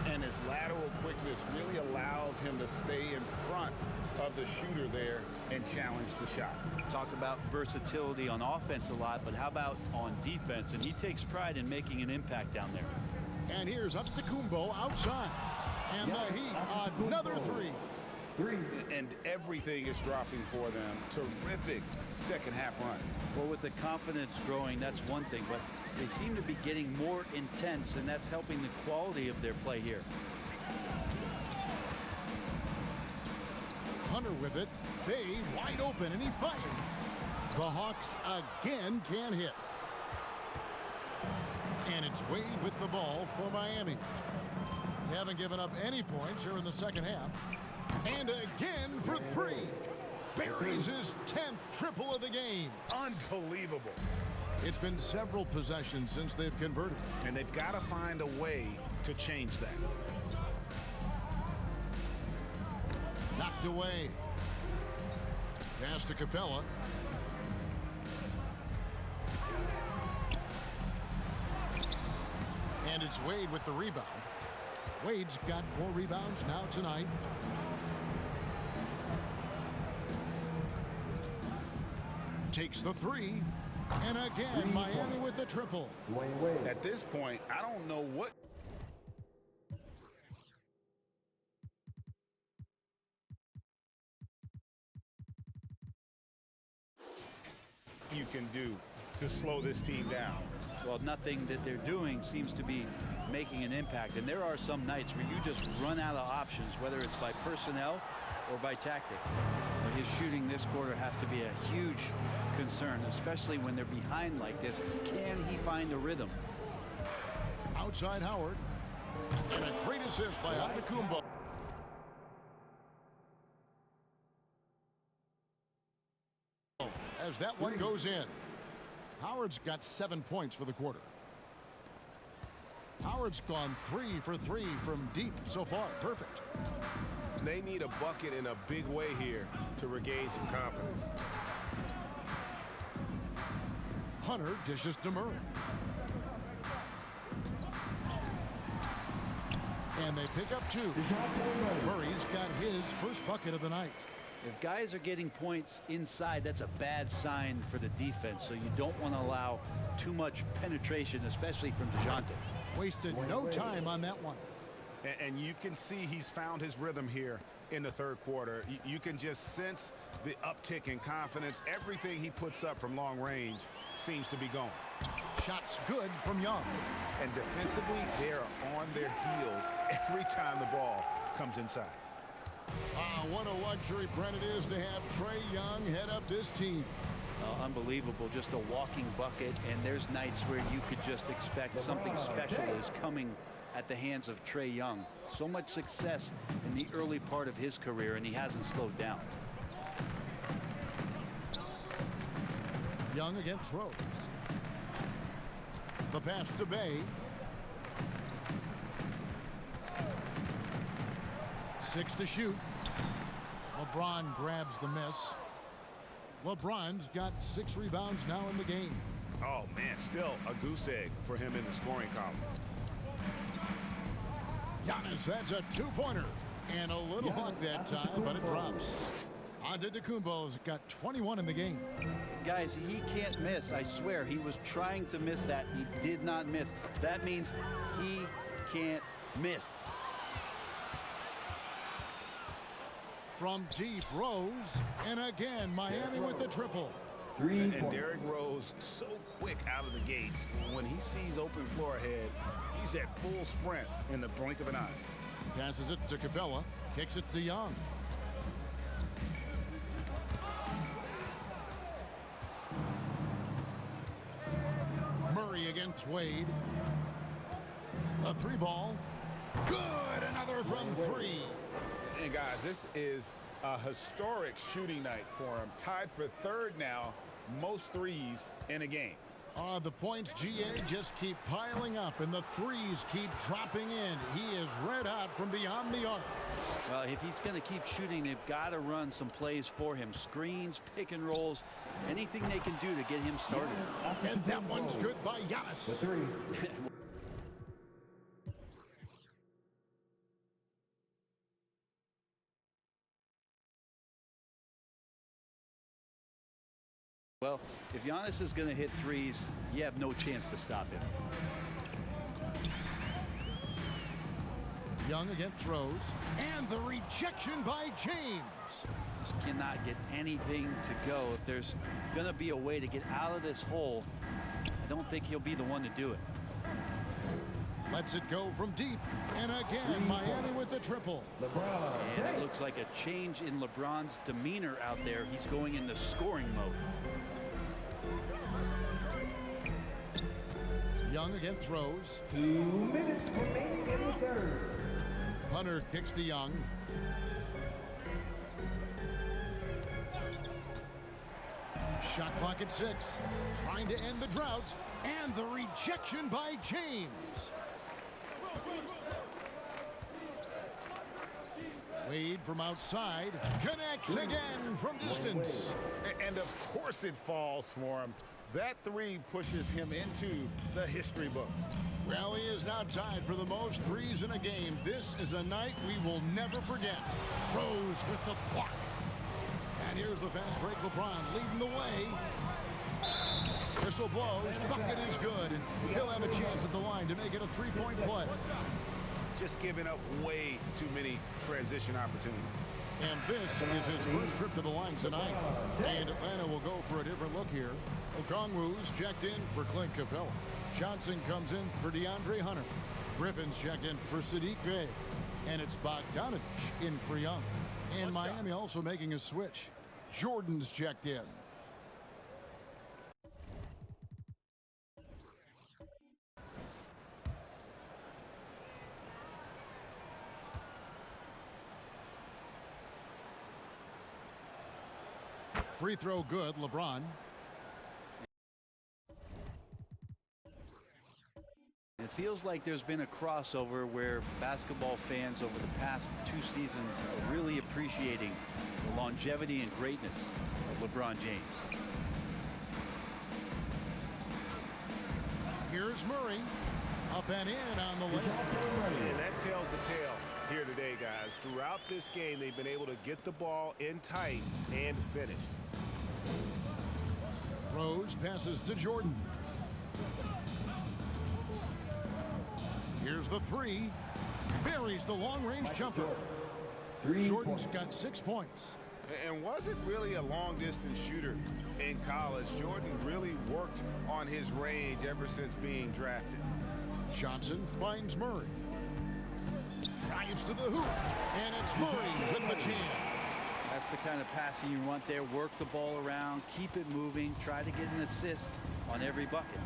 And his lateral quickness really allows him to stay in front of the shooter there and challenge the shot. Talk about versatility on offense a lot, but how about on defense? And he takes pride in making an impact down there. And here's Antetokounmpo outside. And the Heat, another three. And everything is dropping for them. Terrific second half run. Well, with the confidence growing, that's one thing, but they seem to be getting more intense, and that's helping the quality of their play here. Hunter with it. Bay wide open, and he fired. The Hawks again can't hit. And it's Wade with the ball for Miami. They haven't given up any points here in the second half. And again for three. Buries his 10th triple of the game. Unbelievable. It's been several possessions since they've converted. And they've got to find a way to change that. Knocked away. Pass to Capella. And it's Wade with the rebound. Wade's got 4 rebounds now tonight. Takes the 3. And again, Miami with the triple. At this point, I don't know what you can do to slow this team down. Well, nothing that they're doing seems to be making an impact. And there are some nights where you just run out of options, whether it's by personnel or by tactic. But his shooting this quarter has to be a huge concern, especially when they're behind like this. Can he find a rhythm? Outside Howard. And a great assist by Antetokounmpo. As that one goes in. Howard's got 7 points for the quarter. Howard's gone 3 for 3 from deep so far. Perfect. They need a bucket in a big way here to regain some confidence. Hunter dishes to Murray. And they pick up 2. Murray's got his first bucket of the night. If guys are getting points inside, that's a bad sign for the defense, so you don't want to allow too much penetration, especially from DeJounte. Wasted no time on that one. And you can see he's found his rhythm here in the third quarter. You can just sense the uptick in confidence. Everything he puts up from long range seems to be going. Shots good from Young. And defensively, they are on their heels every time the ball comes inside. What a luxury, Brent, it is to have Trae Young head up this team. Unbelievable, just a walking bucket, and there's nights where you could just expect something special is coming at the hands of Trae Young. So much success in the early part of his career, and he hasn't slowed down. Young against Rose. The pass to Bay. 6 to shoot. LeBron grabs the miss. LeBron's got 6 rebounds now in the game. Oh, man, still a goose egg for him in the scoring column. Giannis, that's a 2-pointer. And a little hot that time, but it drops. Antetokounmpo's got 21 in the game. Guys, he can't miss. I swear, he was trying to miss that. He did not miss. That means he can't miss. From deep, Rose, and again Miami with the triple. And Derrick Rose so quick out of the gates. When he sees open floor ahead, he's at full sprint in the blink of an eye. Passes it to Capella, kicks it to Young. Murray against Wade. A 3-ball. Good, another from 3. And guys, this is a historic shooting night for him. Tied for 3rd now, most threes in a game. The points, GA, just keep piling up, and the threes keep dropping in. He is red hot from beyond the arc. Well, if he's going to keep shooting, they've got to run some plays for him. Screens, pick and rolls, anything they can do to get him started. And that one's good by Giannis. The 3. Well, if Giannis is going to hit threes, you have no chance to stop him. Young against Rose, and the reject. rejection by James. Just cannot get anything to go. If there's going to be a way to get out of this hole, I don't think he'll be the one to do it. Lets it go from deep. And again, Miami with the triple. And it looks like a change in LeBron's demeanor out there. He's going into scoring mode. Young again throws. 2 minutes remaining in the third. Hunter kicks to Young. Shot clock at 6. Trying to end the drought. And the rejection by James. Wade from outside. Connects again from distance. And of course it falls for him. That three pushes him into the history books. Well, he is now tied for the most threes in a game. This is a night we will never forget. Rose with the block. And here's the fast break. LeBron leading the way. Whistle blows. Bucket is good. And he'll have a chance at the line to make it a three-point play. Just giving up way too many transition opportunities. And this is his first trip to the line tonight. And Atlanta will go for a different look here. Okongwu's checked in for Clint Capella. Johnson comes in for DeAndre Hunter. Griffin's checked in for Sadiq Bey. And it's Bogdanovich in for Young. And Miami also making a switch. Jordan's checked in. Free throw good, LeBron. It feels like there's been a crossover where basketball fans over the past 2 seasons are really appreciating the longevity and greatness of LeBron James. Here's Murray. Up and in on the way. And that tells the tale here today, guys. Throughout this game, they've been able to get the ball in tight and finish. Rose passes to Jordan. Here's the three. Buries the long-range jumper. Jordan's got 6 points. And wasn't really a long-distance shooter in college. Jordan really worked on his range ever since being drafted. Johnson finds Murray. Drives to the hoop. And it's Murray with the jam. That's the kind of passing you want there. Work the ball around, keep it moving, try to get an assist on every bucket.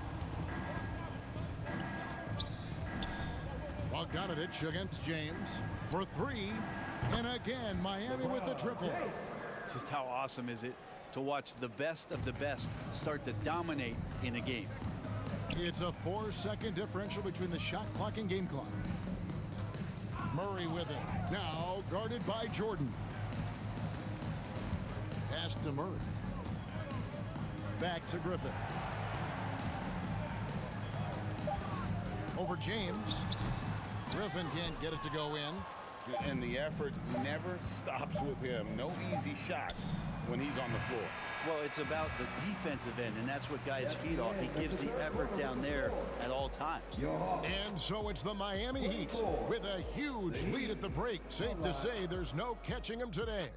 Bogdanovich against James for 3. And again, Miami with the triple. Just how awesome is it to watch the best of the best start to dominate in a game? It's a 4-second differential between the shot clock and game clock. Murray with it. Now guarded by Jordan. Pass to Murray. Back to Griffin. Over James. Griffin can't get it to go in. And the effort never stops with him. No easy shots when he's on the floor. Well, it's about the defensive end, and that's what guys feed off. He gives the effort down there at all times. And so it's the Miami Heat with a huge lead at the break. Safe to say there's no catching them today.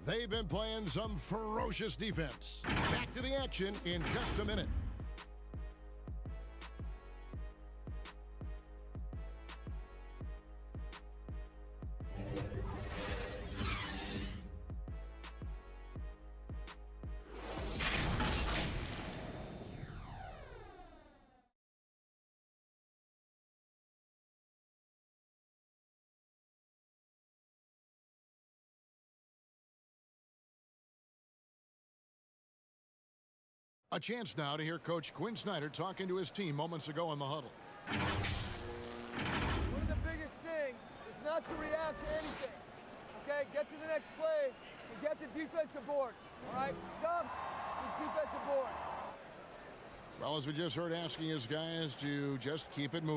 They've been playing some ferocious defense. Back to the action in just a minute. A chance now to hear Coach Quinn Snyder talking to his team moments ago in the huddle. One of the biggest things is not to react to anything. Okay, get to the next play and get the defensive boards. All right, stops these defensive boards. Well, as we just heard, asking his guys to just keep it moving.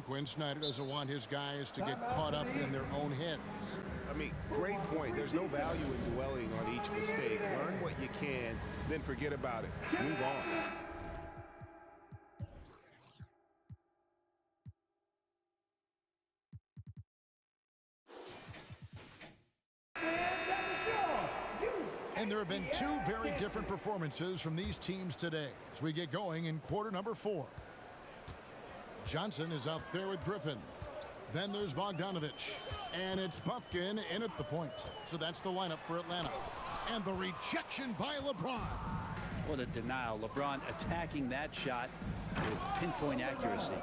Quinn Snyder doesn't want his guys to get caught up in their own heads. I mean, great point. There's no value in dwelling on each mistake. Learn what you can, then forget about it. Move on. And there have been two very different performances from these teams today as we get going in quarter number 4. Johnson is out there with Griffin. Then there's Bogdanovich. And it's Buffkin in at the point. So that's the lineup for Atlanta. And the rejection by LeBron. What a denial. LeBron attacking that shot with pinpoint accuracy.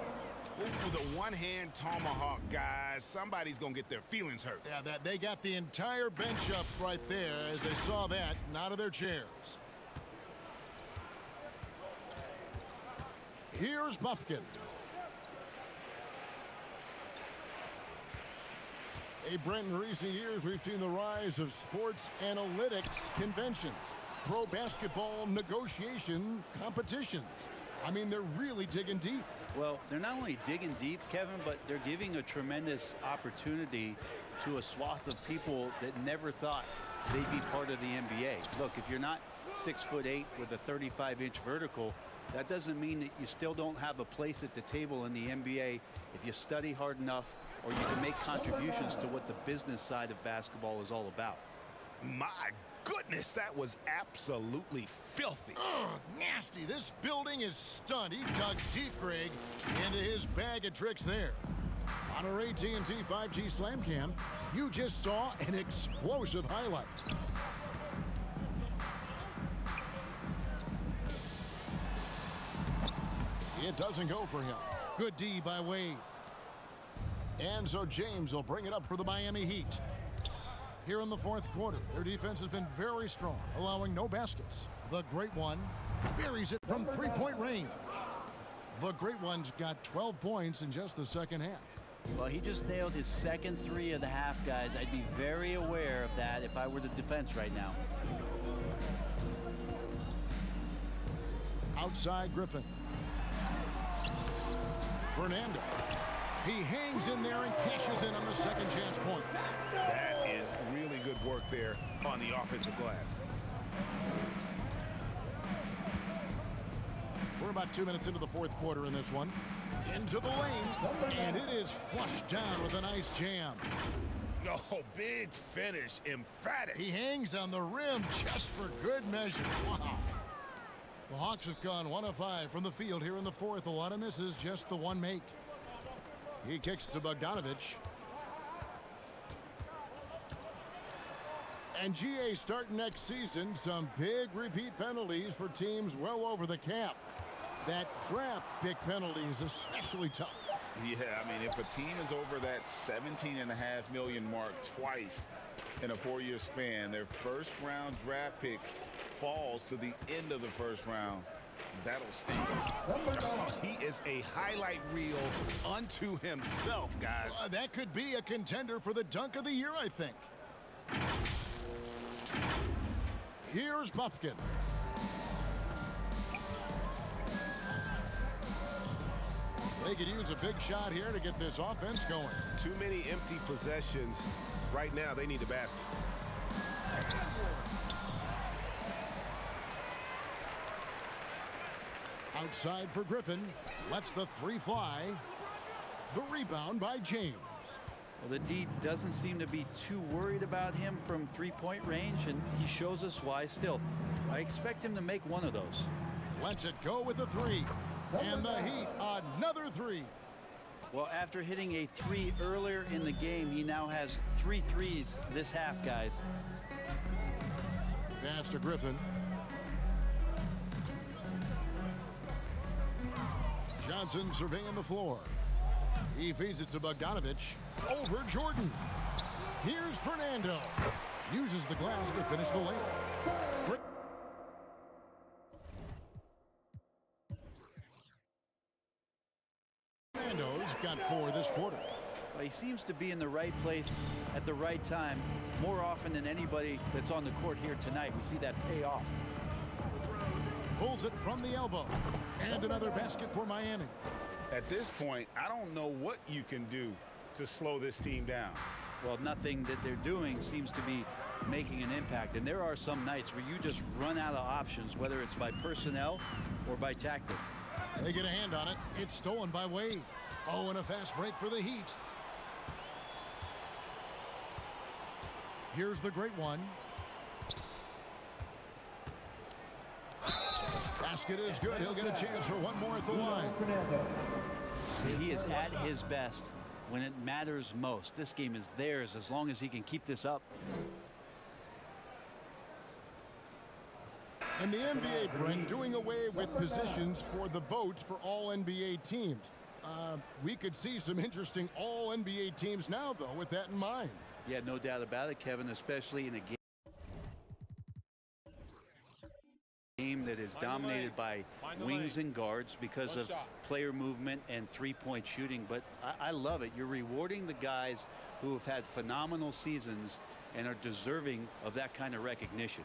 Ooh, the one-hand tomahawk, guys. Somebody's going to get their feelings hurt. Yeah, they got the entire bench up right there as they saw that and out of their chairs. Here's Buffkin. Hey, Brent, in recent years, we've seen the rise of sports analytics conventions, pro basketball negotiation competitions. I mean, they're really digging deep. Well, they're not only digging deep, Kevin, but they're giving a tremendous opportunity to a swath of people that never thought they'd be part of the NBA. Look, if you're not 6'8" with a 35-inch vertical, that doesn't mean that you still don't have a place at the table in the NBA if you study hard enough or you can make contributions to what the business side of basketball is all about. My goodness, that was absolutely filthy. Ugh, nasty. This building is stunned. He dug deep, Greg, into his bag of tricks there. On our AT&T 5G Slam Cam, you just saw an explosive highlight. It doesn't go for him. Good D by Wade. And so James will bring it up for the Miami Heat. Here in the fourth quarter, their defense has been very strong, allowing no baskets. The Great One buries it from three-point range. The Great One's got 12 points in just the second half. Well, he just nailed his second three of the half, guys. I'd be very aware of that if I were the defense right now. Outside Griffin. Fernando. He hangs in there and cashes in on the second chance points. That is really good work there on the offensive glass. We're about 2 minutes into the fourth quarter in this one. Into the lane, and it is flushed down with a nice jam. Oh, big finish, emphatic. He hangs on the rim just for good measure. Wow. The Hawks have gone 1 of 5 from the field here in the fourth. A lot of misses, just the one make. He kicks to Bogdanovich. And GA starting next season, some big repeat penalties for teams well over the cap. That draft pick penalty is especially tough. Yeah, I mean, if a team is over that $17.5 million mark twice in a 4-year span, their first round draft pick falls to the end of the first round. That'll sting. He is a highlight reel unto himself, guys. That could be a contender for the dunk of the year, I think. Here's Buffkin. They could use a big shot here to get this offense going. Too many empty possessions. Right now, they need a basket. Outside for Griffin. Lets the three fly. The rebound by James. Well, the D doesn't seem to be too worried about him from three-point range, and he shows us why still. I expect him to make one of those. Lets it go with a three. And the Heat, another three. Well, after hitting a three earlier in the game, he now has 3 threes this half, guys. Pass to Griffin. Johnson surveying the floor. He feeds it to Bogdanovich. Over Jordan. Here's Fernando. Uses the glass to finish the layup. Fernando's got 4 this quarter. Well, he seems to be in the right place at the right time more often than anybody that's on the court here tonight. We see that pay off. Pulls it from the elbow. And another basket for Miami. At this point, I don't know what you can do to slow this team down. Well, nothing that they're doing seems to be making an impact. And there are some nights where you just run out of options, whether it's by personnel or by tactic. They get a hand on it. It's stolen by Wade. Oh, and a fast break for the Heat. Here's the great one. Basket is good. He'll get a chance for one more at the line. He is at his best when it matters most. This game is theirs as long as he can keep this up. And the NBA, Brent, doing away with positions for the votes for all NBA teams. We could see some interesting all NBA teams now, though, with that in mind. Yeah, no doubt about it, Kevin, especially in a game that is dominated by wings and guards because of player movement and three-point shooting. But I love it. You're rewarding the guys who have had phenomenal seasons and are deserving of that kind of recognition.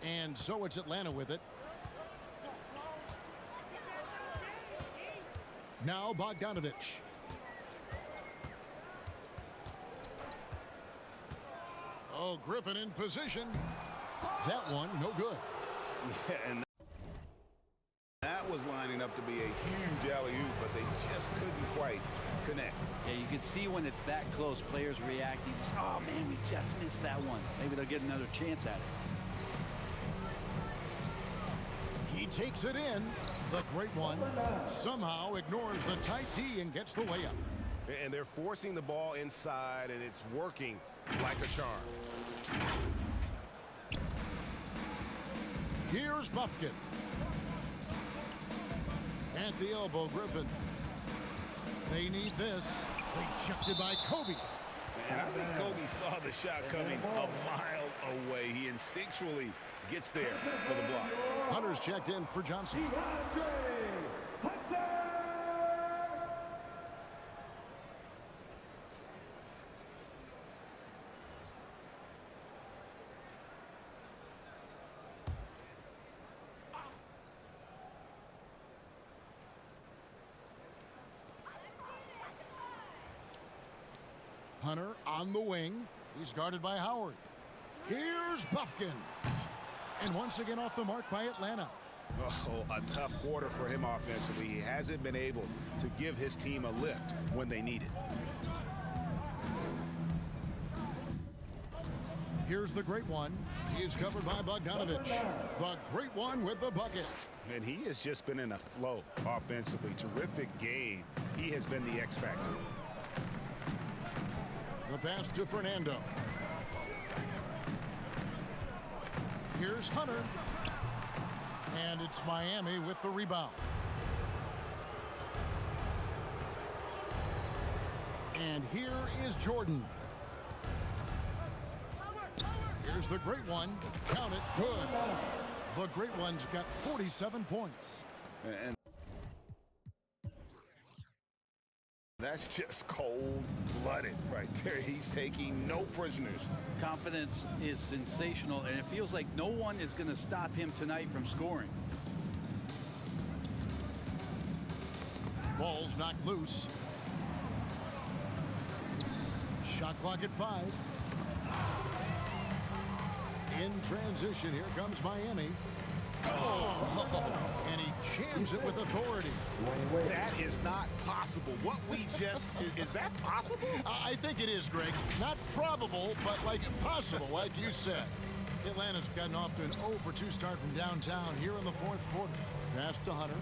And so it's Atlanta with it. Now Bogdanovich. Oh, Griffin in position. That one, no good. Yeah, and that was lining up to be a huge alley-oop, but they just couldn't quite connect. Yeah, you can see when it's that close, players reacting. Just, oh, man, we just missed that one. Maybe they'll get another chance at it. He takes it in. The great one somehow ignores the tight D and gets the layup. And they're forcing the ball inside, and it's working like a charm. Here's Bufkin. At the elbow, Griffin. They need this. Rejected by Kobe. And I think Kobe saw the shot coming a mile away. He instinctually gets there for the block. Hunter's checked in for Johnson. Hunter on the wing. He's guarded by Howard. Here's Bufkin. And once again off the mark by Atlanta. Oh, a tough quarter for him offensively. He hasn't been able to give his team a lift when they need it. Here's the great one. He is covered by Bogdanovich. The great one with the bucket. And he has just been in a flow offensively. Terrific game. He has been the X factor. The pass to Fernando. Here's Hunter. And it's Miami with the rebound. And here is Jordan. Here's the great one. Count it. Good. The great one's got 47 points. And That's just cold-blooded right there. He's taking no prisoners. Confidence is sensational, and it feels like no one is going to stop him tonight from scoring. Ball's knocked loose. Shot clock at 5. In transition, here comes Miami. Oh! And he jams it with authority. That is not possible. What we just, is that possible? I think it is, Greg. Not probable, but like possible, like you said. Atlanta's gotten off to an 0 for 2 start from downtown here in the 4th quarter. Pass to Hunter.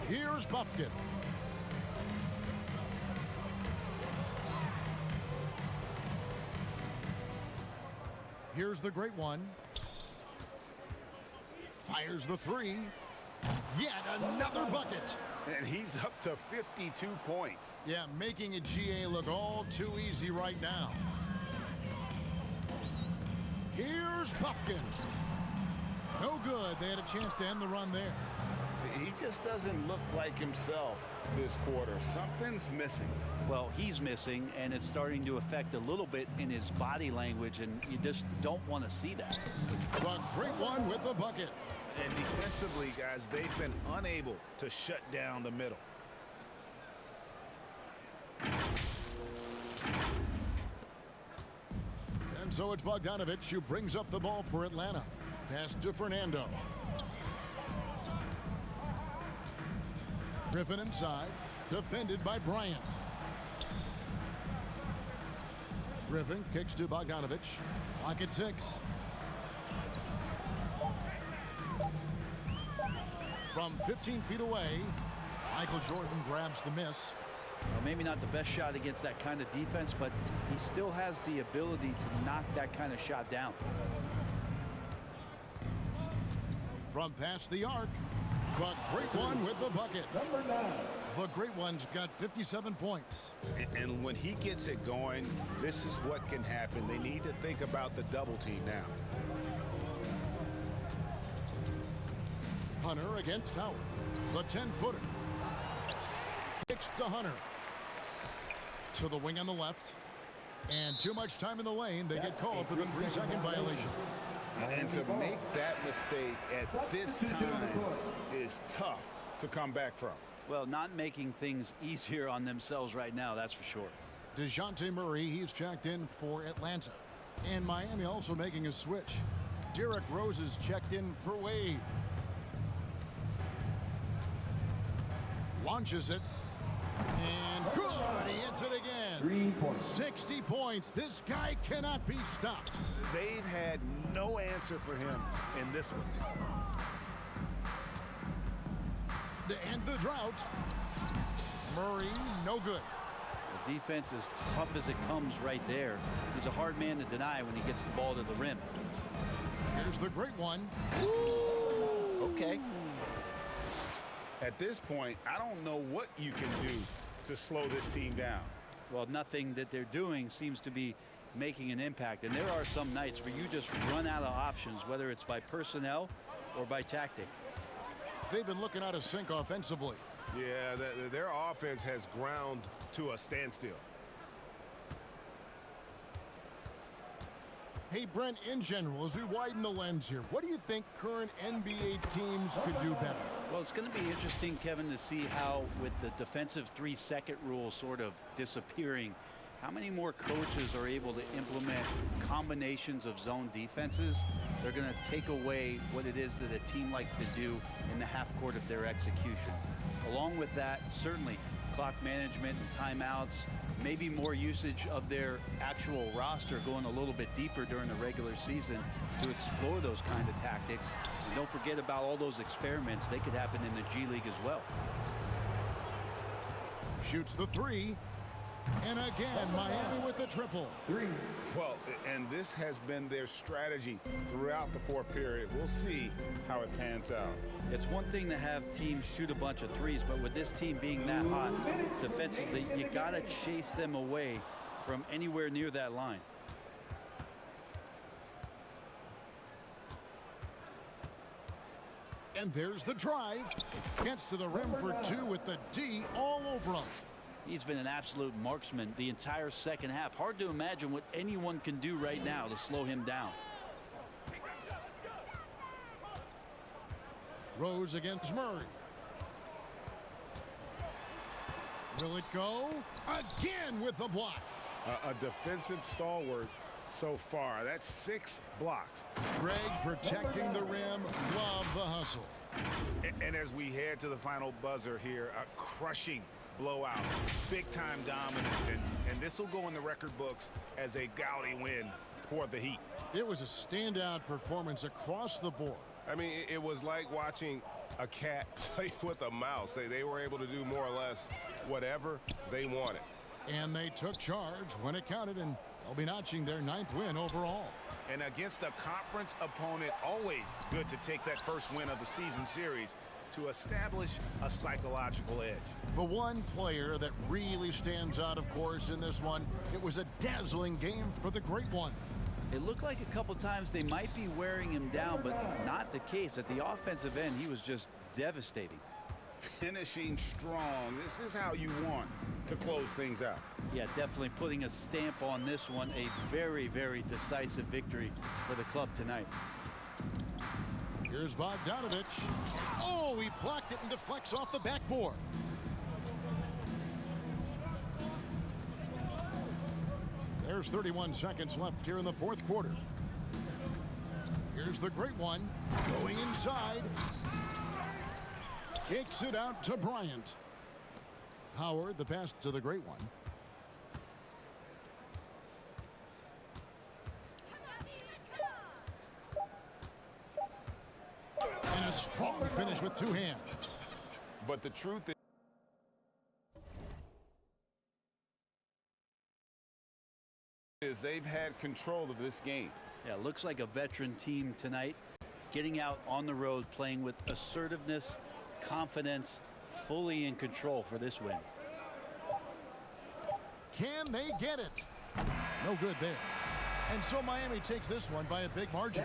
Here's Buffkin. Here's the great one. Fires the 3. Yet another bucket. And he's up to 52 points. Yeah, making a GA look all too easy right now. Here's Buffkin. No good. They had a chance to end the run there. He just doesn't look like himself this quarter. Something's missing. Well, he's missing, and it's starting to affect a little bit in his body language, and you just don't want to see that. The great one with the bucket. And defensively, guys, they've been unable to shut down the middle. And so it's Bogdanovich who brings up the ball for Atlanta. Pass to Fernando. Griffin inside, defended by Bryant. Griffin kicks to Bogdanovich. Clock at 6. From 15 feet away, Michael Jordan grabs the miss. Well, maybe not the best shot against that kind of defense, but he still has the ability to knock that kind of shot down. From past the arc, the great one with the bucket. Number 9. The great one's got 57 points. And when he gets it going, this is what can happen. They need to think about the double team now. Hunter against Howard. The 10-footer. Kicks to Hunter. To the wing on the left. And too much time in the lane. They get called for the 3-second violation. And to make that mistake at this time is tough to come back from. Well, not making things easier on themselves right now, that's for sure. DeJounte Murray, he's checked in for Atlanta. And Miami also making a switch. Derrick Rose is checked in for Wade. Launches it. And good! He hits it again. 3 points. 60 points. This guy cannot be stopped. They've had no answer for him in this one. To end the drought, Murray, no good. The defense is tough as it comes right there. He's a hard man to deny when he gets the ball to the rim. Here's the great one. Ooh, okay. At this point, I don't know what you can do to slow this team down. Well, nothing that they're doing seems to be making an impact. And there are some nights where you just run out of options, whether it's by personnel or by tactic. They've been looking out of sync offensively. Yeah, their offense has ground to a standstill. Hey, Brent, in general, as we widen the lens here, what do you think current NBA teams could do better? Well, it's going to be interesting, Kevin, to see how, with the defensive 3-second rule sort of disappearing, how many more coaches are able to implement combinations of zone defenses. They're going to take away what it is that a team likes to do in the half court of their execution. Along with that, certainly clock management and timeouts, maybe more usage of their actual roster going a little bit deeper during the regular season to explore those kind of tactics. And don't forget about all those experiments. They could happen in the G League as well. Shoots the 3. And again, Miami with the triple. 3. Well, and this has been their strategy throughout the fourth period. We'll see how it pans out. It's one thing to have teams shoot a bunch of threes, but with this team being that hot defensively, you got to chase them away from anywhere near that line. And there's the drive. Gets to the rim for 2 with the D all over him. He's been an absolute marksman the entire second half. Hard to imagine what anyone can do right now to slow him down. Rose against Murray. Will it go? Again with the block. A defensive stalwart so far. That's 6 blocks. Greg protecting the rim. Love the hustle. And as we head to the final buzzer here, a crushing blowout, big-time dominance, and this will go in the record books as a gaudy win for the Heat. It was a standout performance across the board. I mean, it was like watching a cat play with a mouse. They were able to do more or less whatever they wanted. And they took charge when it counted, and they'll be notching their 9th win overall. And against a conference opponent, always good to take that first win of the season series to establish a psychological edge. The one player that really stands out, of course, in this one, it was a dazzling game for the Great One. It looked like a couple times they might be wearing him down, but not the case. At the offensive end, he was just devastating. Finishing strong. This is how you want to close things out. Yeah, definitely putting a stamp on this one. A very, very decisive victory for the club tonight. Here's Bogdanovich. Oh, he blocked it and deflects off the backboard. There's 31 seconds left here in the 4th quarter. Here's the Great One going inside. Kicks it out to Bryant. Howard, the pass to the Great One. And a strong finish with 2 hands. But the truth is they've had control of this game. Yeah, looks like a veteran team tonight, getting out on the road, playing with assertiveness, confidence, fully in control for this win. Can they get it? No good there. And so Miami takes this one by a big margin.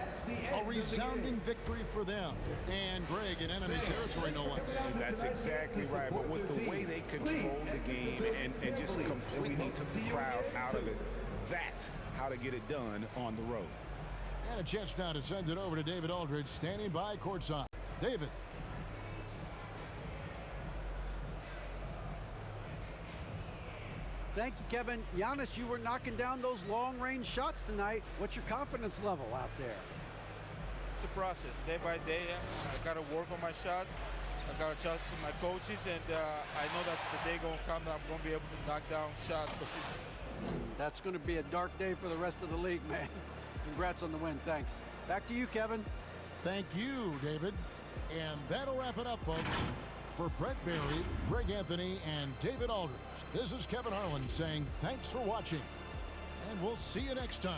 A resounding victory for them. And Greg in enemy territory, no less. That's exactly right. But with the way they controlled the game and just completely took the crowd out of it, that's how to get it done on the road. And a chance now to send it over to David Aldridge, standing by courtside. David. Thank you, Kevin. Giannis, you were knocking down those long-range shots tonight. What's your confidence level out there? It's a process, day by day. I got to work on my shot. I got to adjust to my coaches, and I know that the day going to come that I'm going to be able to knock down shots consistently. That's going to be a dark day for the rest of the league, man. Congrats on the win. Thanks. Back to you, Kevin. Thank you, David. And that'll wrap it up, folks. For Brett Berry, Greg Anthony, and David Aldridge, this is Kevin Harlan saying thanks for watching, and we'll see you next time.